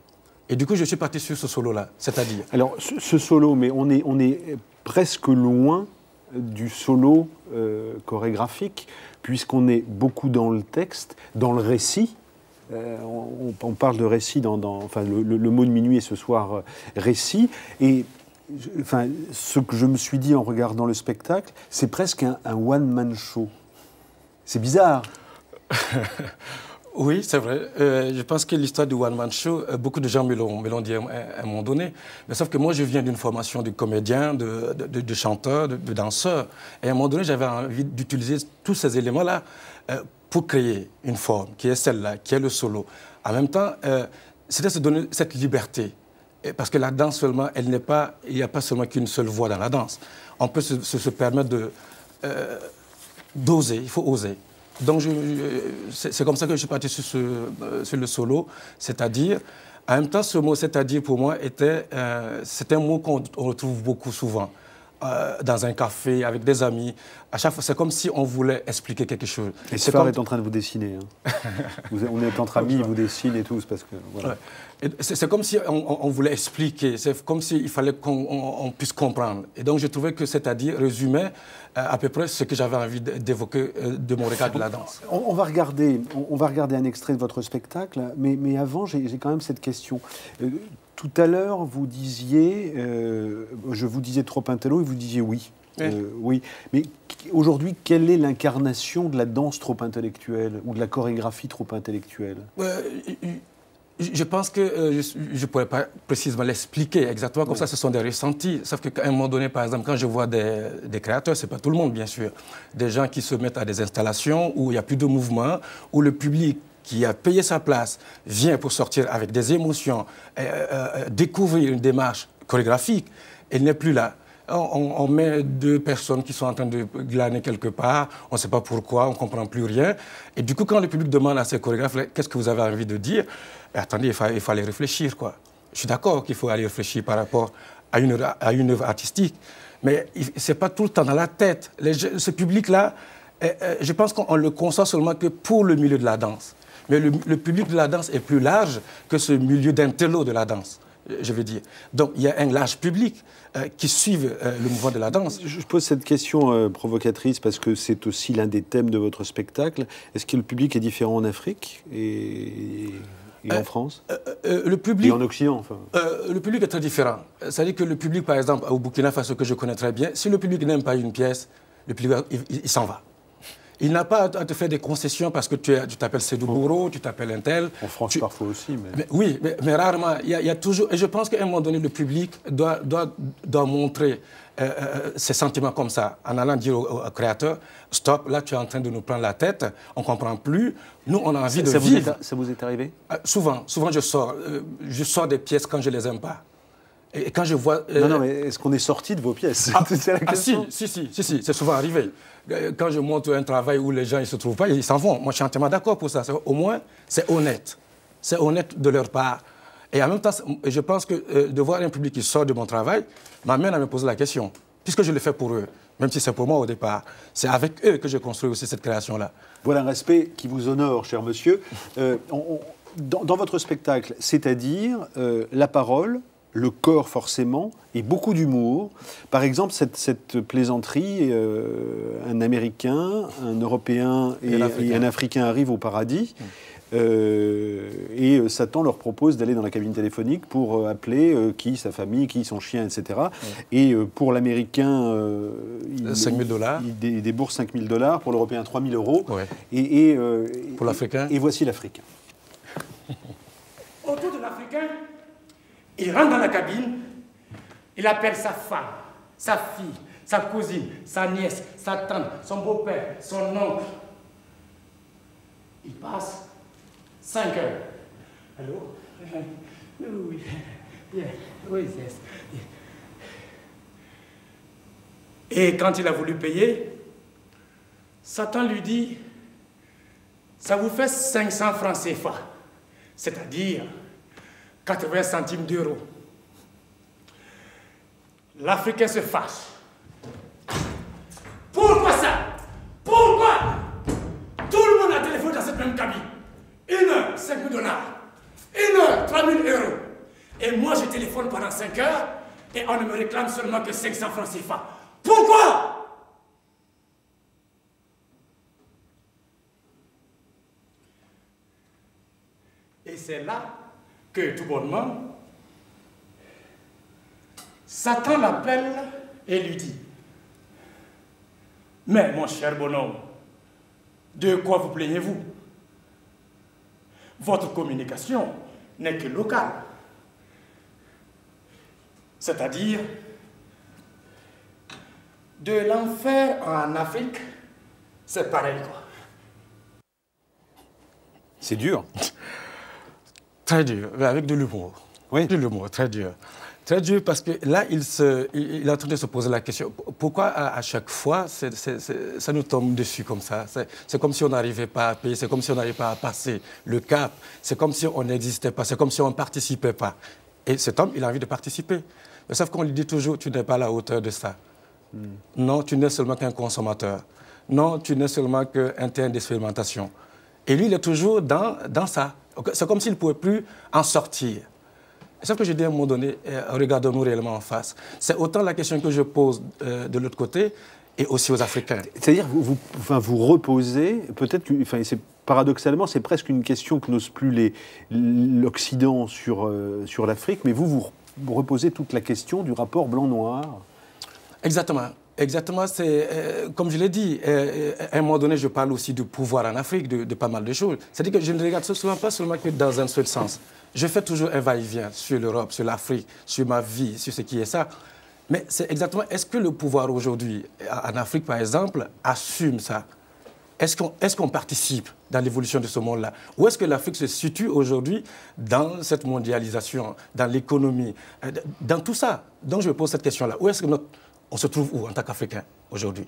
Et du coup, je suis parti sur ce solo-là, c'est-à-dire... Alors, ce solo, mais on est presque loin du solo chorégraphique, puisqu'on est beaucoup dans le texte, dans le récit. On parle de récit enfin, le mot de minuit est ce soir récit. Et enfin, ce que je me suis dit en regardant le spectacle, c'est presque un one-man show. C'est bizarre. Oui, c'est vrai. Je pense que l'histoire du one-man show, beaucoup de gens me l'ont dit à un moment donné. Mais sauf que moi, je viens d'une formation de comédien, de chanteur, de danseur. Et à un moment donné, j'avais envie d'utiliser tous ces éléments-là pour créer une forme, qui est celle-là, qui est le solo. En même temps, c'était se donner cette liberté. Parce que la danse seulement, il n'y a pas seulement qu'une seule voix dans la danse. On peut se permettre d'oser, il faut oser. Donc, c'est comme ça que je suis parti sur le solo, c'est-à-dire, en même temps, ce mot, c'est-à-dire, pour moi, c'est un mot qu'on retrouve beaucoup souvent. Dans un café, avec des amis. À chaque fois, c'est comme si on voulait expliquer quelque chose. Et Sphare est en train de vous dessiner. Hein. On est entre amis, il vous dessine et tout, parce que... Voilà. Ouais. C'est comme si on voulait expliquer, c'est comme s'il fallait qu'on puisse comprendre. Et donc, je trouvais que, c'est-à-dire, résumait à peu près ce que j'avais envie d'évoquer de mon regard de la danse. On va regarder un extrait de votre spectacle, mais avant, j'ai quand même cette question. Tout à l'heure, vous disiez, je vous disais trop intello et vous disiez oui. Oui. Mais aujourd'hui, quelle est l'incarnation de la danse trop intellectuelle ou de la chorégraphie trop intellectuelle? Je pense que je ne pourrais pas précisément l'expliquer exactement, comme ça, ce sont des ressentis. Sauf qu'à un moment donné, par exemple, quand je vois des créateurs, ce n'est pas tout le monde, bien sûr, des gens qui se mettent à des installations où il n'y a plus de mouvement, où le public qui a payé sa place vient pour sortir avec des émotions, découvrir une démarche chorégraphique, elle n'est plus là. On met deux personnes qui sont en train de glaner quelque part, on ne sait pas pourquoi, on ne comprend plus rien. Et du coup, quand le public demande à ces chorégraphes, qu'est-ce que vous avez envie de dire? Attendez, il faut aller réfléchir, quoi. Je suis d'accord qu'il faut aller réfléchir par rapport à une œuvre artistique, mais ce n'est pas tout le temps dans la tête. Ce public-là, je pense qu'on le conçoit seulement que pour le milieu de la danse. Mais le public de la danse est plus large que ce milieu d'intello de la danse, je veux dire. Donc, il y a un large public qui suit le mouvement de la danse. Je pose cette question provocatrice parce que c'est aussi l'un des thèmes de votre spectacle. Est-ce que le public est différent en Afrique et en France le public, et en Occident, enfin. Le public est très différent. C'est-à-dire que le public, par exemple, au Burkina Faso, que je connais très bien, si le public n'aime pas une pièce, le public, il s'en va. Il n'a pas à te faire des concessions parce que tu t'appelles Sédou Bourreau, tu t'appelles un tel. En France, parfois aussi. Oui, mais rarement. Il y a toujours... Et je pense qu'à un moment donné, le public doit montrer ses sentiments comme ça, en allant dire au créateur, stop, là tu es en train de nous prendre la tête, on ne comprend plus, nous on a envie de vivre. Ça vous est arrivé? Souvent je sors des pièces quand je ne les aime pas. Et quand je vois... Non, mais est-ce qu'on est sorti de vos pièces? C'est la question. Si, c'est souvent arrivé. Quand je monte un travail où les gens ne se trouvent pas, ils s'en vont. Moi je suis entièrement d'accord pour ça. Au moins, c'est honnête. C'est honnête de leur part. Et en même temps, je pense que de voir un public qui sort de mon travail m'amène à me poser la question, puisque je le fais pour eux, même si c'est pour moi au départ. C'est avec eux que je construis aussi cette création-là. Voilà un respect qui vous honore, cher monsieur. Dans votre spectacle, c'est-à-dire la parole, le corps forcément, et beaucoup d'humour. Par exemple, cette plaisanterie, un Américain, un Européen et un Africain arrivent au paradis. Et Satan leur propose d'aller dans la cabine téléphonique pour appeler sa famille, son chien, etc. Et pour l'Américain, il 5 000 $. Il débourse 5 000 $, pour l'Européen 3 000 €. Ouais. Et pour l'Africain. Et voici l'Africain. Autour de l'Africain, il rentre dans la cabine, il appelle sa femme, sa fille, sa cousine, sa nièce, sa tante, son beau-père, son oncle. Il passe 5 heures. Allô? Oui. Yeah. Oui, yes. Et quand il a voulu payer, Satan lui dit, ça vous fait 500 francs CFA, c'est-à-dire 80 centimes d'euros. L'Africain se fâche. Pourquoi ça? Pourquoi? Tout le monde a téléphoné dans cette même cabine. 1 heure, 5 000 $. 1 heure, 3 000 €. Et moi, je téléphone pendant 5 heures et on ne me réclame seulement que 500 francs CFA. Pourquoi? Et c'est là que, tout bonnement, Satan l'appelle et lui dit, « Mais mon cher bonhomme, de quoi vous plaignez-vous? Votre communication n'est que locale. C'est-à-dire, de l'enfer en Afrique, c'est pareil, quoi. » C'est dur. Très dur, mais avec de l'humour. Oui. De l'humour, très dur. Très dur parce que là, il est en train de se poser la question, pourquoi à chaque fois, ça nous tombe dessus comme ça? C'est comme si on n'arrivait pas à payer, c'est comme si on n'arrivait pas à passer le cap, c'est comme si on n'existait pas, c'est comme si on ne participait pas. Et cet homme, il a envie de participer. Mais sauf qu'on lui dit toujours, tu n'es pas à la hauteur de ça. Non, tu n'es seulement qu'un consommateur. Non, tu n'es seulement qu'un terrain d'expérimentation. Et lui, il est toujours dans ça. C'est comme s'il ne pouvait plus en sortir. C'est ce que je dis à un moment donné, regardons-nous réellement en face. C'est autant la question que je pose de l'autre côté et aussi aux Africains. C'est-à-dire vous reposez, peut-être que, paradoxalement, c'est presque une question que n'ose plus l'Occident sur l'Afrique, mais vous reposez toute la question du rapport blanc-noir. Exactement. Exactement, c'est comme je l'ai dit, à un moment donné, je parle aussi du pouvoir en Afrique, de pas mal de choses. C'est-à-dire que je ne regarde souvent pas seulement que dans un seul sens. Je fais toujours un va-et-vient sur l'Europe, sur l'Afrique, sur ma vie, sur ce qui est ça. Mais c'est exactement, est-ce que le pouvoir aujourd'hui, en Afrique par exemple, assume ça? Est-ce qu'on participe dans l'évolution de ce monde-là? Où est-ce que l'Afrique se situe aujourd'hui dans cette mondialisation, dans l'économie, dans tout ça? Donc je me pose cette question-là. Où est-ce que on se trouve où en tant qu'Africain aujourd'hui?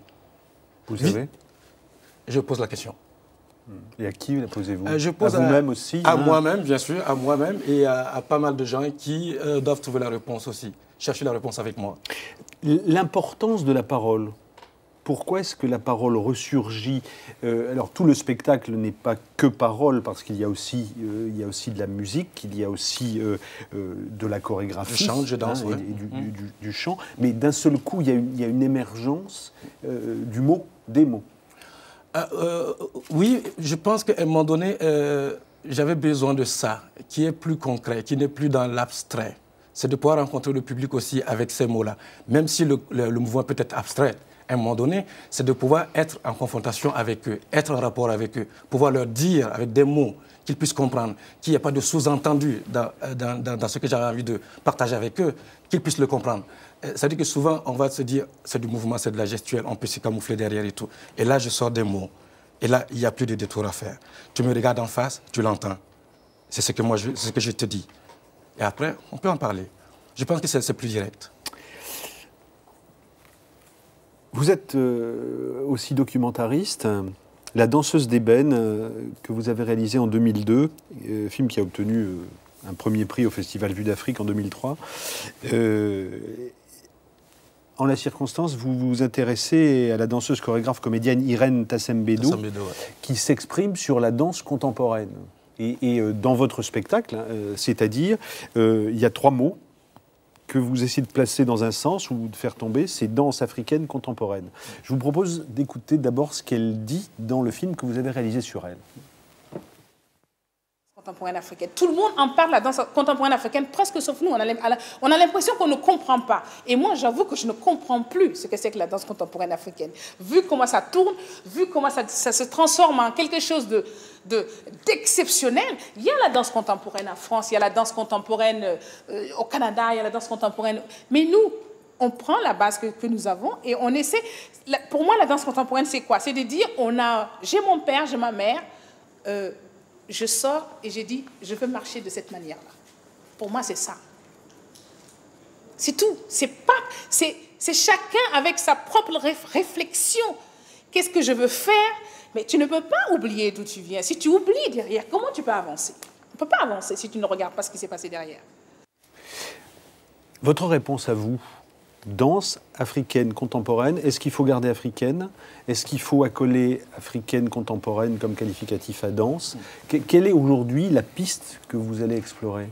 Vous savez? Je pose la question. Et à qui la posez-vous? Je pose à vous-même aussi? À moi-même, bien sûr, à moi-même et à pas mal de gens qui doivent trouver la réponse aussi, chercher la réponse avec moi. L'importance de la parole. Pourquoi est-ce que la parole ressurgit? Alors tout le spectacle n'est pas que parole, parce qu'il y a aussi de la musique, il y a aussi de la chorégraphie, du chant, je danse, ouais. et du chant. Mais d'un seul coup, il y a une émergence du mot, des mots. Oui, je pense qu'à un moment donné, j'avais besoin de ça, qui est plus concret, qui n'est plus dans l'abstrait. C'est de pouvoir rencontrer le public aussi avec ces mots-là. Même si le mouvement peut être abstrait, à un moment donné, c'est de pouvoir être en confrontation avec eux, être en rapport avec eux, pouvoir leur dire avec des mots qu'ils puissent comprendre, qu'il n'y ait pas de sous-entendu dans ce que j'ai envie de partager avec eux, qu'ils puissent le comprendre. Ça veut dire que souvent, on va se dire, c'est du mouvement, c'est de la gestuelle, on peut se camoufler derrière et tout. Et là, je sors des mots. Et là, il n'y a plus de détour à faire. Tu me regardes en face, tu l'entends. C'est ce que je te dis. Et après, on peut en parler. Je pense que c'est plus direct. Vous êtes aussi documentariste. La danseuse d'ébène, que vous avez réalisé en 2002, film qui a obtenu un premier prix au Festival Vue d'Afrique en 2003. En la circonstance, vous vous intéressez à la danseuse chorégraphe comédienne Irène Tassembedo, qui s'exprime sur la danse contemporaine. Et dans votre spectacle, c'est-à-dire, il y a 3 mots que vous essayez de placer dans un sens ou de faire tomber, c'est danse africaine contemporaine. Je vous propose d'écouter d'abord ce qu'elle dit dans le film que vous avez réalisé sur elle. Contemporaine africaine. Tout le monde en parle, la danse contemporaine africaine, presque sauf nous. On a l'impression qu'on ne comprend pas. Et moi, j'avoue que je ne comprends plus ce que c'est que la danse contemporaine africaine. Vu comment ça tourne, vu comment ça se transforme en quelque chose d'exceptionnel. Il y a la danse contemporaine en France, il y a la danse contemporaine au Canada, il y a la danse contemporaine. Mais nous, on prend la base que nous avons et on essaie. Pour moi, la danse contemporaine, c'est quoi? C'est de dire, j'ai mon père, j'ai ma mère, je sors et j'ai dit, je veux marcher de cette manière-là. Pour moi, c'est ça. C'est tout. C'est chacun avec sa propre réflexion. Qu'est-ce que je veux faire? Mais tu ne peux pas oublier d'où tu viens. Si tu oublies derrière, comment tu peux avancer? On ne peut pas avancer si tu ne regardes pas ce qui s'est passé derrière. Votre réponse à vous, danse africaine contemporaine, est-ce qu'il faut garder africaine? Est-ce qu'il faut accoler africaine contemporaine comme qualificatif à danse? Quelle est aujourd'hui la piste que vous allez explorer?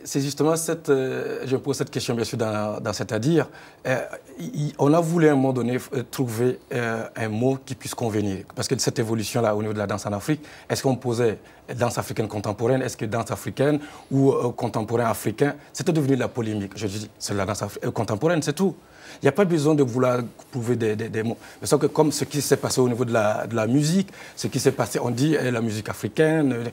C'est justement je pose cette question bien sûr dans c'est-à-dire, on a voulu à un moment donné trouver un mot qui puisse convenir. Parce que cette évolution-là au niveau de la danse en Afrique, est-ce qu'on posait danse africaine contemporaine, est-ce que danse africaine ou contemporain africain? C'était devenu de la polémique. Je dis, c'est la danse contemporaine, c'est tout. Il n'y a pas besoin de vouloir prouver des mots. Sauf que comme ce qui s'est passé au niveau de la musique, ce qui s'est passé, on dit la musique africaine.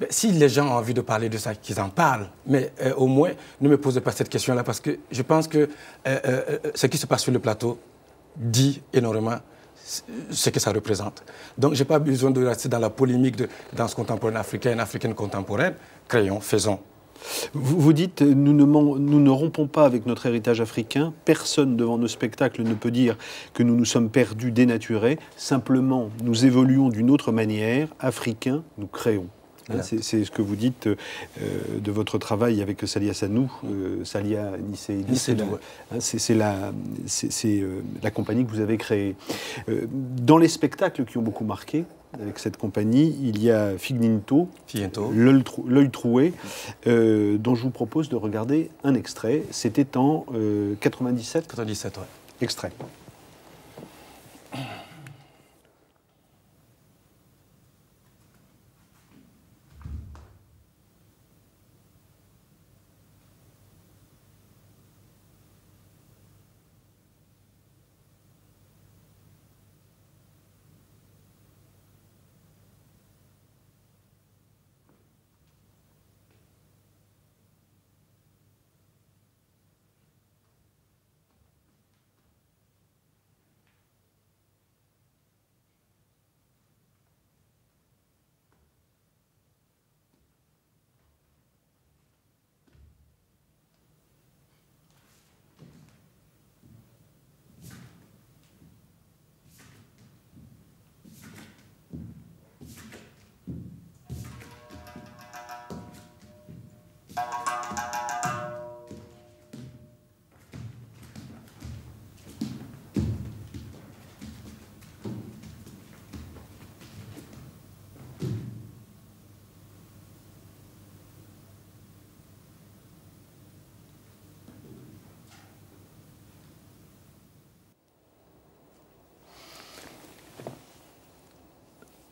Si les gens ont envie de parler de ça, qu'ils en parlent. Mais au moins, ne me posez pas cette question-là parce que je pense que ce qui se passe sur le plateau dit énormément ce que ça représente. Donc, je n'ai pas besoin de rester dans la polémique de danse contemporaine africaine, africaine contemporaine. Créons, faisons. Vous dites, nous ne rompons pas avec notre héritage africain. Personne devant nos spectacles ne peut dire que nous nous sommes perdus, dénaturés. Simplement, nous évoluons d'une autre manière. Africains, nous créons. Hein, c'est ce que vous dites de votre travail avec Salia Sanou, Salia Nisséidou. C'est la compagnie que vous avez créée. Dans les spectacles qui ont beaucoup marqué, avec cette compagnie, il y a Figninto, L'œil troué, dont je vous propose de regarder un extrait. C'était en 97. 97, ouais. Extrait.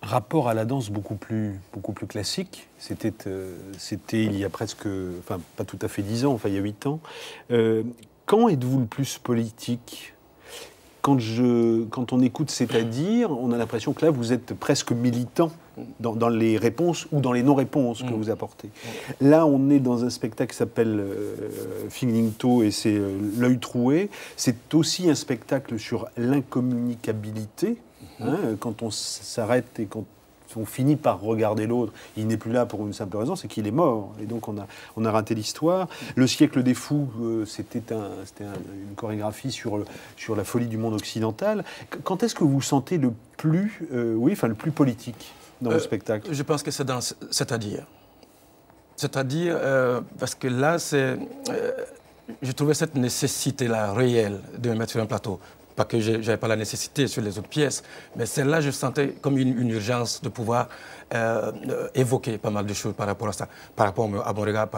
Rapport à la danse beaucoup plus classique. C'était il y a presque, enfin pas tout à fait 10 ans, enfin il y a 8 ans. Quand êtes-vous le plus politique? quand on écoute C'est-à-dire, on a l'impression que là, vous êtes presque militant dans les réponses ou dans les non-réponses que vous apportez. Là, on est dans un spectacle qui s'appelle Finingto et c'est L'œil troué. C'est aussi un spectacle sur l'incommunicabilité. Quand on s'arrête et quand on finit par regarder l'autre, il n'est plus là pour une simple raison, c'est qu'il est mort. Et donc on a raté l'histoire. Le siècle des fous, c'était une chorégraphie sur la folie du monde occidental. Quand est-ce que vous vous sentez le plus politique dans le spectacle? Je pense que c'est dans C'est-à-dire. C'est-à-dire, parce que là, je trouvais cette nécessité-là réelle de me mettre sur un plateau. Pas que je n'avais pas la nécessité sur les autres pièces, mais celle-là, je sentais comme une urgence de pouvoir évoquer pas mal de choses par rapport à ça, par rapport à mon regard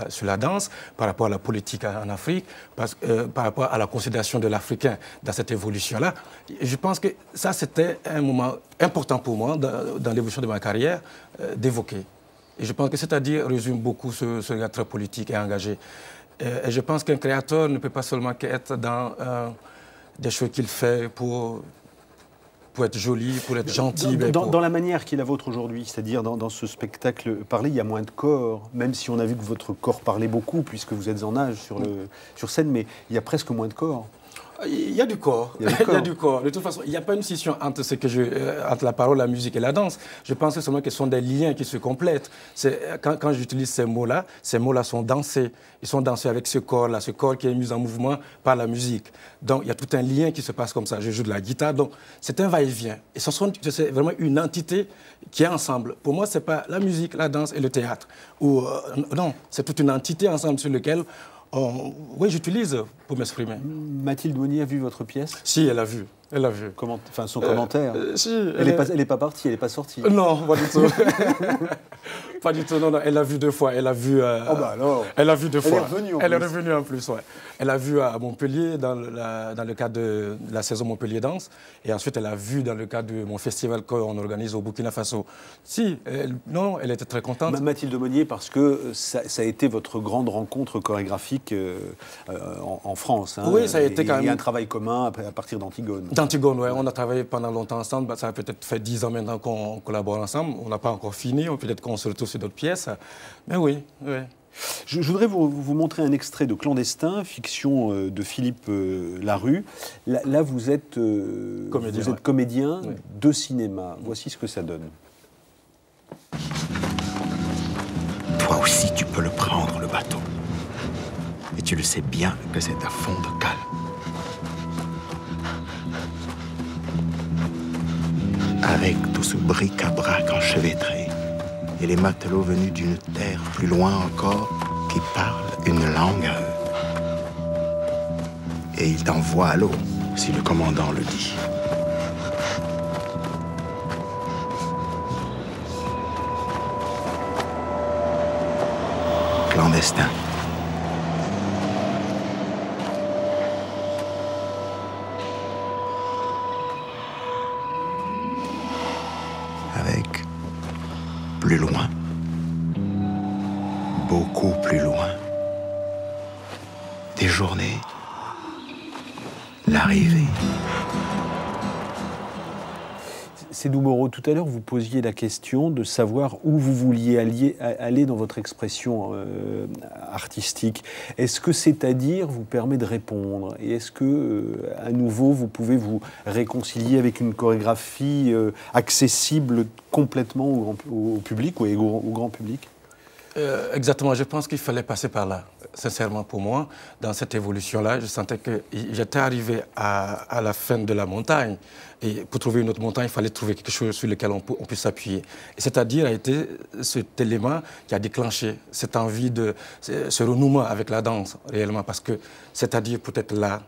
sur la danse, par rapport à la politique en Afrique, par rapport à la considération de l'Africain dans cette évolution-là. Je pense que ça, c'était un moment important pour moi dans l'évolution de ma carrière, d'évoquer. Et je pense que C'est-à-dire résume beaucoup ce regard très politique et engagé. Et je pense qu'un créateur ne peut pas seulement être dans des choses qu'il fait pour être joli, pour être gentil. Dans la manière qui est la vôtre aujourd'hui, c'est-à-dire dans ce spectacle parlé, il y a moins de corps, même si on a vu que votre corps parlait beaucoup, puisque vous êtes en âge sur scène, mais il y a presque moins de corps. Il y a du corps. Il y a du corps. De toute façon, il n'y a pas une scission entre la parole, la musique et la danse. Je pense que seulement que ce sont des liens qui se complètent. Quand j'utilise ces mots-là sont dansés. Ils sont dansés avec ce corps-là, ce corps qui est mis en mouvement par la musique. Donc, il y a tout un lien qui se passe comme ça. Je joue de la guitare, donc c'est un va-et-vient. Et c'est vraiment une entité qui est ensemble. Pour moi, ce n'est pas la musique, la danse et le théâtre. Non, c'est toute une entité ensemble sur laquelle oui, j'utilise pour m'exprimer. Mathilde Monnier a vu votre pièce? Si, elle a vu. Elle a vu. Son commentaire. Si, elle n'est pas partie, elle n'est pas sortie. Non, pas du tout. Pas du tout, non, elle l'a vu 2 fois. Elle a vu. alors. Elle a vu 2 fois. Elle est revenue en plus, ouais. Elle a vu à Montpellier dans le cadre de la saison Montpellier Danse. Et ensuite, elle a vu dans le cadre de mon festival qu'on organise au Burkina Faso. Si, elle était très contente. Mathilde Monnier, parce que ça a été votre grande rencontre chorégraphique en France. Oui, ça a été quand même. Il y a un travail commun à partir d'Antigone. D'Antigone, oui. On a travaillé pendant longtemps ensemble. Ça a peut-être fait 10 ans maintenant qu'on collabore ensemble. On n'a pas encore fini. Peut-être qu'on se retrouve sur d'autres pièces. Mais oui, oui. Je voudrais vous montrer un extrait de Clandestin, fiction de Philippe Larue. Là, vous êtes comédien de cinéma. Voici ce que ça donne. Toi aussi, tu peux le prendre, le bateau. Et tu le sais bien que c'est à fond de cale. Avec tout ce bric-à-brac enchevêtré et les matelots venus d'une terre plus loin encore qui parlent une langue à eux. Et ils t'envoient à l'eau si le commandant le dit. Clandestin. Avec plus loin, beaucoup plus loin, des journées, l'arrivée. Sédou Moreau, tout à l'heure, vous posiez la question de savoir où vous vouliez aller dans votre expression artistique. Est-ce que C'est-à-dire vous permet de répondre? Et est-ce que, à nouveau, vous pouvez vous réconcilier avec une chorégraphie accessible complètement au public ou au grand public? Exactement, je pense qu'il fallait passer par là. Sincèrement, pour moi, dans cette évolution-là, je sentais que j'étais arrivé à la fin de la montagne. Et pour trouver une autre montagne, il fallait trouver quelque chose sur lequel on puisse s'appuyer. Et C'est-à-dire a été cet élément qui a déclenché cette envie ce renouement avec la danse, réellement. Parce que C'est-à-dire peut être là,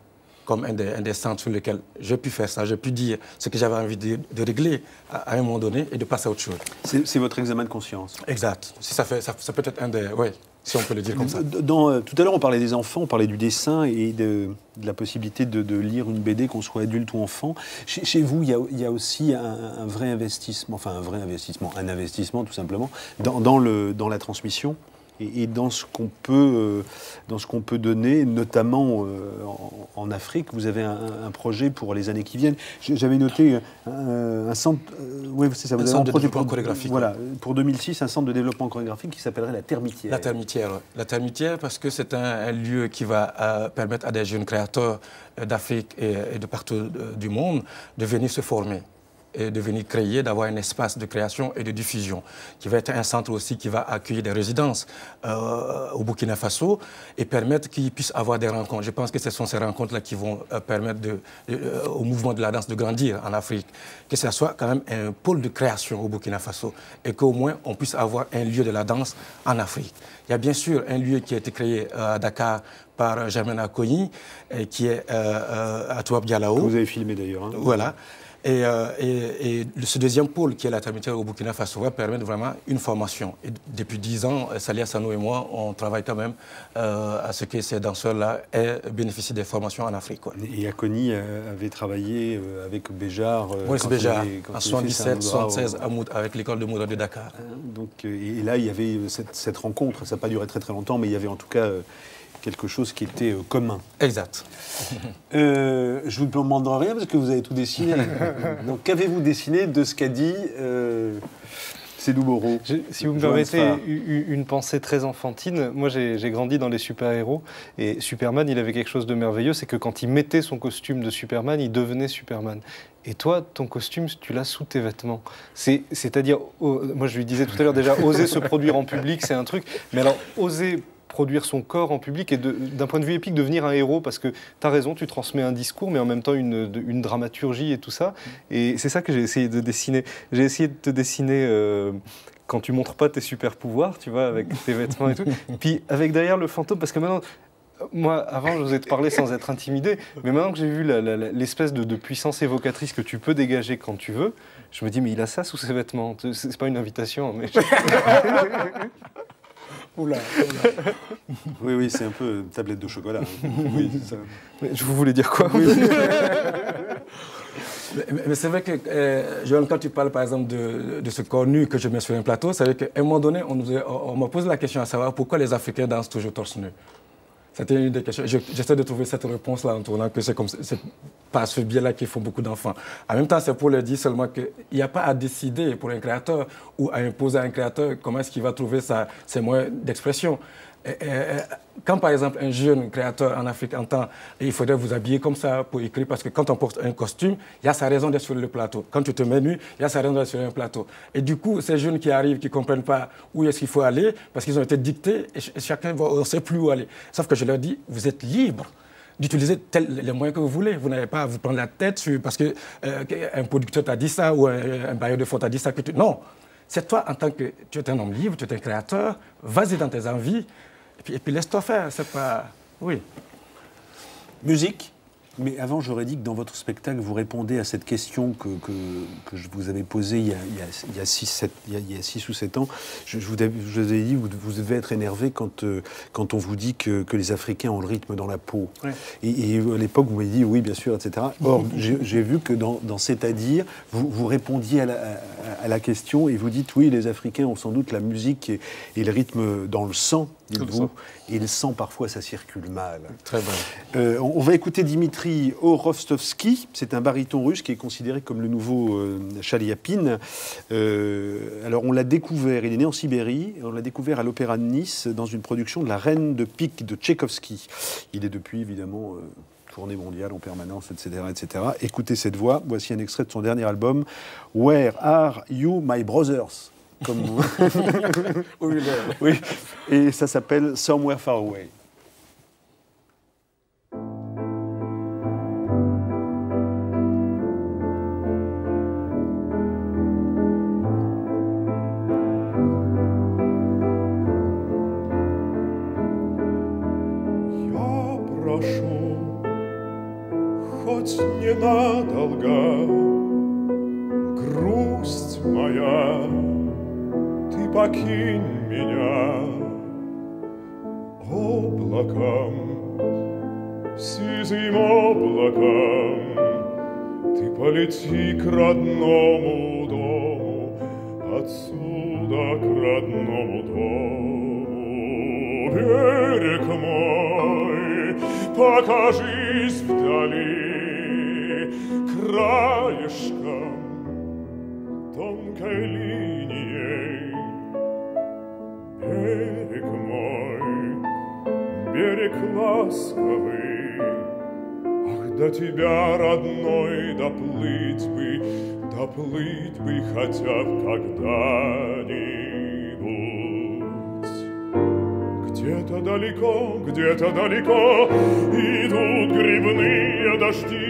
comme un des centres sur lesquels j'ai pu faire ça, j'ai pu dire ce que j'avais envie de régler à un moment donné et de passer à autre chose. C'est votre examen de conscience. Exact. Ça peut être un des... Oui, si on peut le dire comme ça. Tout à l'heure, on parlait des enfants, on parlait du dessin et de la possibilité de lire une BD, qu'on soit adulte ou enfant. Chez vous, il y a aussi un vrai investissement, un investissement tout simplement, dans la transmission. et dans ce qu'on peut donner, notamment en Afrique. Vous avez un projet pour les années qui viennent. J'avais noté un centre, oui, c'est ça, vous un avez centre un de projet développement chorégraphique. Voilà, pour 2006, un centre de développement chorégraphique qui s'appellerait la Termitière. La Termitière, oui. La Termitière, parce que c'est un lieu qui va permettre à des jeunes créateurs d'Afrique et de partout du monde de venir se former et de venir créer, d'avoir un espace de création et de diffusion, qui va être un centre aussi qui va accueillir des résidences au Burkina Faso et permettre qu'ils puissent avoir des rencontres. Je pense que ce sont ces rencontres-là qui vont permettre au mouvement de la danse de grandir en Afrique, que ce soit quand même un pôle de création au Burkina Faso et qu'au moins on puisse avoir un lieu de la danse en Afrique. Il y a bien sûr un lieu qui a été créé à Dakar par Germaine Akoyi, qui est à Touab Dialao. Que vous avez filmé d'ailleurs. Hein. Voilà. Et ce deuxième pôle, qui est la Termitière au Burkina Faso, va permettre vraiment une formation. Et depuis 10 ans, Salia Sano et moi, on travaille quand même à ce que ces danseurs-là bénéficient des formations en Afrique. Quoi. Et Akoni avait travaillé avec Béjar. Oui, c'est Béjar, en 77, 76, avec l'école de Moura de Dakar. Donc, et là, il y avait cette rencontre. Ça n'a pas duré très très longtemps, mais il y avait en tout cas quelque chose qui était commun. Exact. Je vous demanderai rien parce que vous avez tout dessiné. Donc, qu'avez-vous dessiné de ce qu'a dit Sédou Boro? Si vous me permettez une pensée très enfantine, moi j'ai grandi dans les super-héros et Superman, il avait quelque chose de merveilleux, c'est que quand il mettait son costume de Superman, il devenait Superman. Et toi, ton costume, tu l'as sous tes vêtements. C'est-à-dire, moi je lui disais tout à l'heure déjà, oser se produire en public, c'est un truc, mais alors oser produire son corps en public et d'un point de vue épique devenir un héros, parce que tu as raison, tu transmets un discours mais en même temps une dramaturgie et tout ça, et c'est ça que j'ai essayé de dessiner. J'ai essayé de te dessiner quand tu montres pas tes super pouvoirs, tu vois, avec tes vêtements et tout, puis avec derrière le fantôme, parce que maintenant, moi, avant, j'osais te parler sans être intimidé, mais maintenant que j'ai vu l'espèce de puissance évocatrice que tu peux dégager quand tu veux, je me dis, mais il a ça sous ses vêtements. C'est pas une invitation, mais... Oula, oula. Oui, c'est un peu une tablette de chocolat. Oui, ça. Je vous voulais dire quoi? Mais c'est vrai que, Joël, quand tu parles par exemple de ce corps nu que je mets sur un plateau, c'est vrai qu'à un moment donné, on m'a posé la question à savoir pourquoi les Africains dansent toujours torse nu. C'était une des questions. J'essaie de trouver cette réponse-là en tournant que c'est par ce biais-là qu'ils font beaucoup d'enfants. En même temps, c'est pour leur dire seulement qu'il n'y a pas à décider pour un créateur ou à imposer à un créateur comment est-ce qu'il va trouver ses moyens d'expression. Quand par exemple un jeune créateur en Afrique entend il faudrait vous habiller comme ça pour écrire, parce que quand on porte un costume, il y a sa raison d'être sur le plateau. Quand tu te mets nu, il y a sa raison d'être sur un plateau. Et du coup, ces jeunes qui arrivent, qui ne comprennent pas où est-ce qu'il faut aller, parce qu'ils ont été dictés, et chacun ne sait plus où aller. Sauf que je leur dis, vous êtes libres d'utiliser les moyens que vous voulez. Vous n'avez pas à vous prendre la tête parce qu'un producteur t'a dit ça ou un bailleur de fonds t'a dit ça. Non, c'est toi en tant que... Tu es un homme libre, tu es un créateur, vas-y dans tes envies. Et puis laisse-toi faire, c'est pas... Oui. Musique. Mais avant, j'aurais dit que dans votre spectacle, vous répondez à cette question que je vous avais posée il y a 6 ou 7 ans. Je vous avais dit, vous devez être énervé quand on vous dit que les Africains ont le rythme dans la peau. Ouais. Et à l'époque, vous m'avez dit oui, bien sûr, etc. Or, j'ai vu que dans C'est-à-dire, vous répondiez à la question et vous dites oui, les Africains ont sans doute la musique et le rythme dans le sang. Et le sang, parfois, ça circule mal. Très bien. On va écouter Dimitri Orostovski. C'est un baryton russe qui est considéré comme le nouveau Chaliapine. Alors, on l'a découvert, il est né en Sibérie. On l'a découvert à l'Opéra de Nice dans une production de La Reine de Pique de Tchaïkovski. Il est depuis, évidemment, tournée mondiale en permanence, etc., etc. Écoutez cette voix. Voici un extrait de son dernier album, Where Are You, My Brothers? Comme vous. Oui, et ça s'appelle Somewhere Far Away. Я прошу, хоть ненадолго, грусть моя, ты покинь меня облаком, сизым облаком, ты полети к родному дому, отсюда к родному дому. берег мой, покажись вдали краешком тонкой линией. Берег мой, берег ласковый, ах, до тебя, родной, доплыть бы хотя бы когда-нибудь. Где-то далеко идут грибные дожди,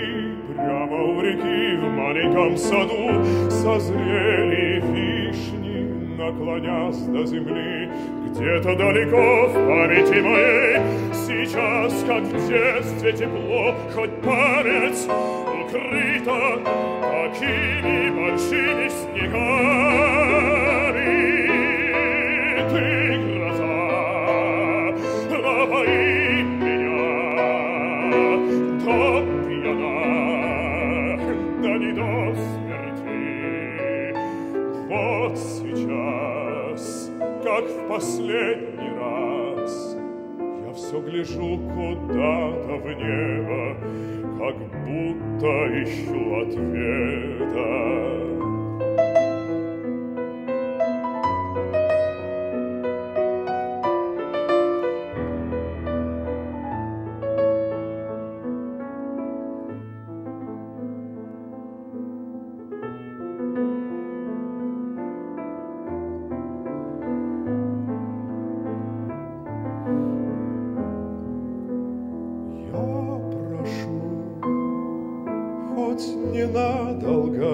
прямо у реки в маленьком саду созрели вишни, наклонясь до земли. Где-то далеко в памяти моей сейчас, как в детстве, тепло, хоть память укрыта такими большими снегами. Ты, гроза, напои меня до пьяна, да не до смерти. Вот сейчас, как в последний раз, я все гляжу куда-то в небо, как будто ищу ответа. Ненадолго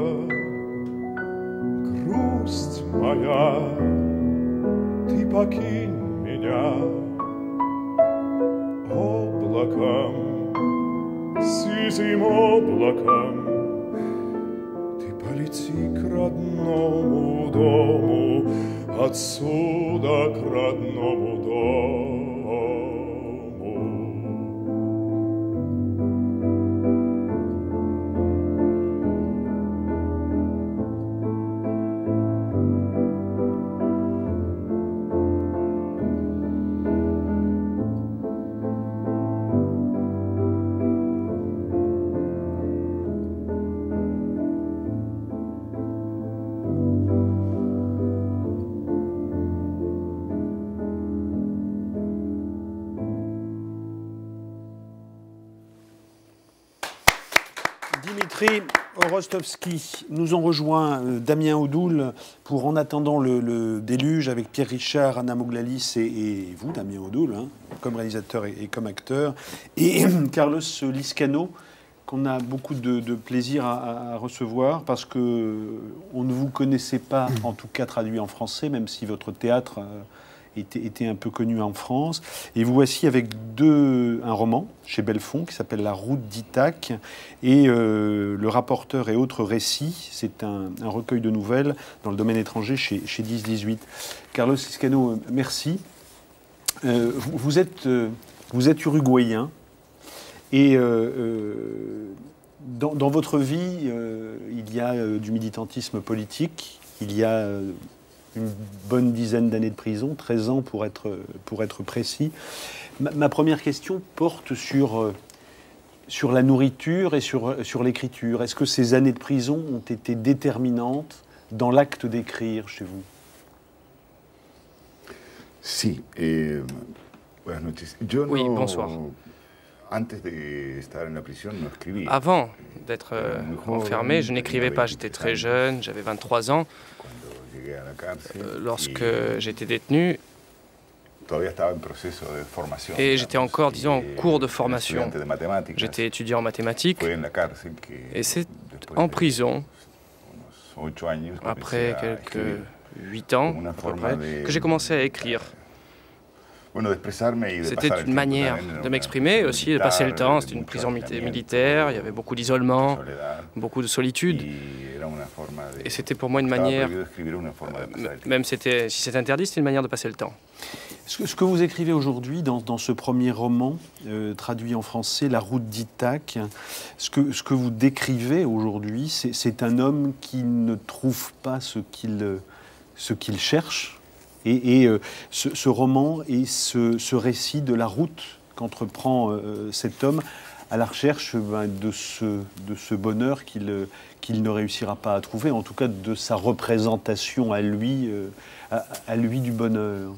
грусть моя, ты покинь меня облаком, сизым облаком, ты полети к родному дому, отсюда к родному дому. Dimitri Rostovski, nous ont rejoint Damien Odoul pour En attendant le déluge avec Pierre Richard, Anna Mouglalis et vous, Damien Odoul, hein, comme réalisateur et comme acteur, et Carlos Lizcano, qu'on a beaucoup de plaisir à recevoir parce qu'on ne vous connaissait pas, en tout cas traduit en français, même si votre théâtre était un peu connu en France. Et vous voici avec un roman chez Belfond qui s'appelle La route d'Ithaque et Le rapporteur et autres récits. C'est un recueil de nouvelles dans le domaine étranger chez 10-18. Carlos Lizcano, merci. Vous êtes uruguayen et dans votre vie, il y a du militantisme politique, il y a une bonne dizaine d'années de prison, 13 ans pour être précis. Ma première question porte sur la nourriture et sur l'écriture. Est-ce que ces années de prison ont été déterminantes dans l'acte d'écrire chez vous? Si. Oui, bonsoir. Avant d'être enfermé, je n'écrivais pas. J'étais très jeune, j'avais 23 ans. Lorsque j'étais détenu, et j'étais encore, disons, en cours de formation. J'étais étudiant en mathématiques, et c'est en prison, après quelques 8 ans, à peu près, que j'ai commencé à écrire. C'était une manière de m'exprimer, aussi de passer le temps. C'était une prison militaire, il y avait beaucoup d'isolement, beaucoup de solitude. Et c'était pour moi une manière, même si c'est interdit, c'était une manière de passer le temps. Ce que vous écrivez aujourd'hui dans ce premier roman, traduit en français, La route d'Ithaque, ce que vous décrivez aujourd'hui, c'est un homme qui ne trouve pas ce qu'il cherche, Et ce roman et ce récit de la route qu'entreprend cet homme à la recherche de ce bonheur qu'il ne réussira pas à trouver, en tout cas de sa représentation à lui du bonheur.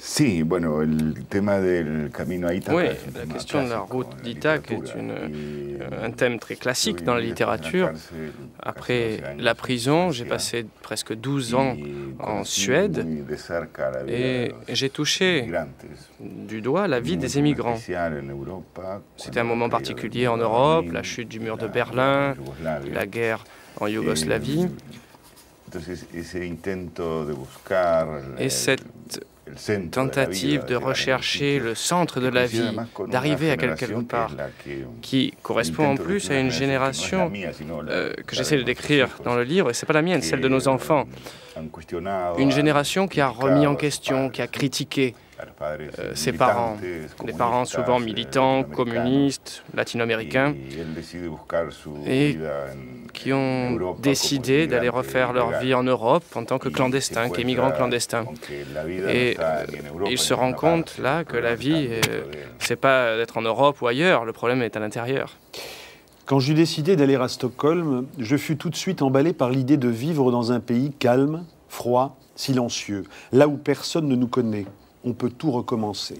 Sí, bueno, el tema del camino a Ítaca. Oui, la question de la route d'Ithaque est un thème très classique dans la littérature. Après la prison, j'ai passé presque 12 ans en Suède et j'ai touché du doigt la vie des émigrants. C'était un moment particulier en Europe, la chute du mur de Berlin, la guerre en Yougoslavie. Et cette tentative de rechercher le centre de la vie, d'arriver à quelque part, qui correspond en plus à une génération que j'essaie de décrire dans le livre, et ce n'est pas la mienne, celle de nos enfants. Une génération qui a remis en question, qui a critiqué ses parents, des parents souvent militants, communistes, latino-américains, et qui ont décidé d'aller refaire leur vie en Europe en tant que clandestins, qu'émigrants clandestins. Et ils se rendent compte là que la vie, c'est pas d'être en Europe ou ailleurs, le problème est à l'intérieur. Quand j'eus décidé d'aller à Stockholm, je fus tout de suite emballé par l'idée de vivre dans un pays calme, froid, silencieux, là où personne ne nous connaît. On peut tout recommencer.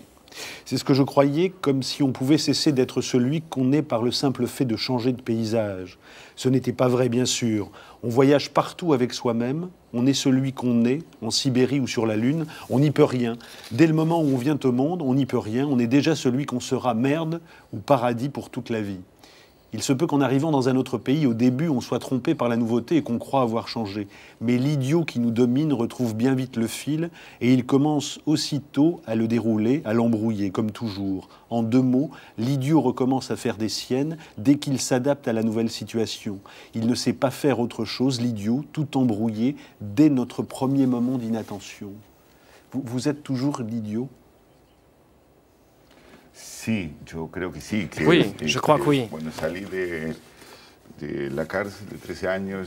C'est ce que je croyais, comme si on pouvait cesser d'être celui qu'on est par le simple fait de changer de paysage. Ce n'était pas vrai, bien sûr. On voyage partout avec soi-même, on est celui qu'on est, en Sibérie ou sur la Lune, on n'y peut rien. Dès le moment où on vient au monde, on n'y peut rien, on est déjà celui qu'on sera, merde ou paradis pour toute la vie. Il se peut qu'en arrivant dans un autre pays, au début, on soit trompé par la nouveauté et qu'on croit avoir changé. Mais l'idiot qui nous domine retrouve bien vite le fil et il commence aussitôt à le dérouler, à l'embrouiller, comme toujours. En 2 mots, l'idiot recommence à faire des siennes dès qu'il s'adapte à la nouvelle situation. Il ne sait pas faire autre chose, l'idiot, tout embrouillé, dès notre premier moment d'inattention. Vous êtes toujours l'idiot ? Sí, yo creo que sí. Oui, je crois que oui.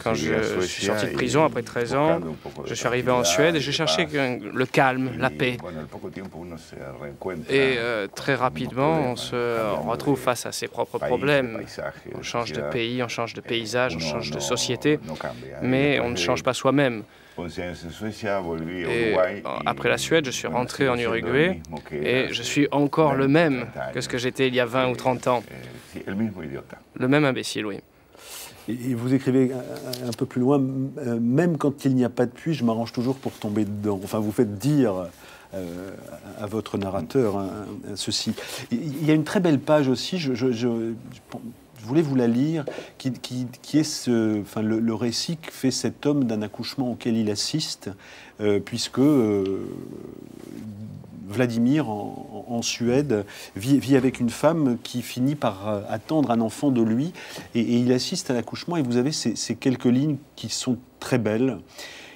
Quand je suis sorti de prison après 13 ans, je suis arrivé en Suède et j'ai cherché le calme, la paix. Et très rapidement, on se retrouve face à ses propres problèmes. On change de pays, on change de paysage, on change de société, mais on ne change pas soi-même. Et après la Suède, je suis rentré en Uruguay et je suis encore le même que ce que j'étais il y a 20 ou 30 ans. Le même imbécile, oui. Et vous écrivez un peu plus loin, même quand il n'y a pas de puits, je m'arrange toujours pour tomber dedans. Enfin, vous faites dire à votre narrateur ceci. Il y a une très belle page aussi, je voulais vous la lire, qui est le récit que fait cet homme d'un accouchement auquel il assiste, puisque Vladimir, en Suède, vit avec une femme qui finit par attendre un enfant de lui, et il assiste à l'accouchement, et vous avez ces quelques lignes qui sont très belles.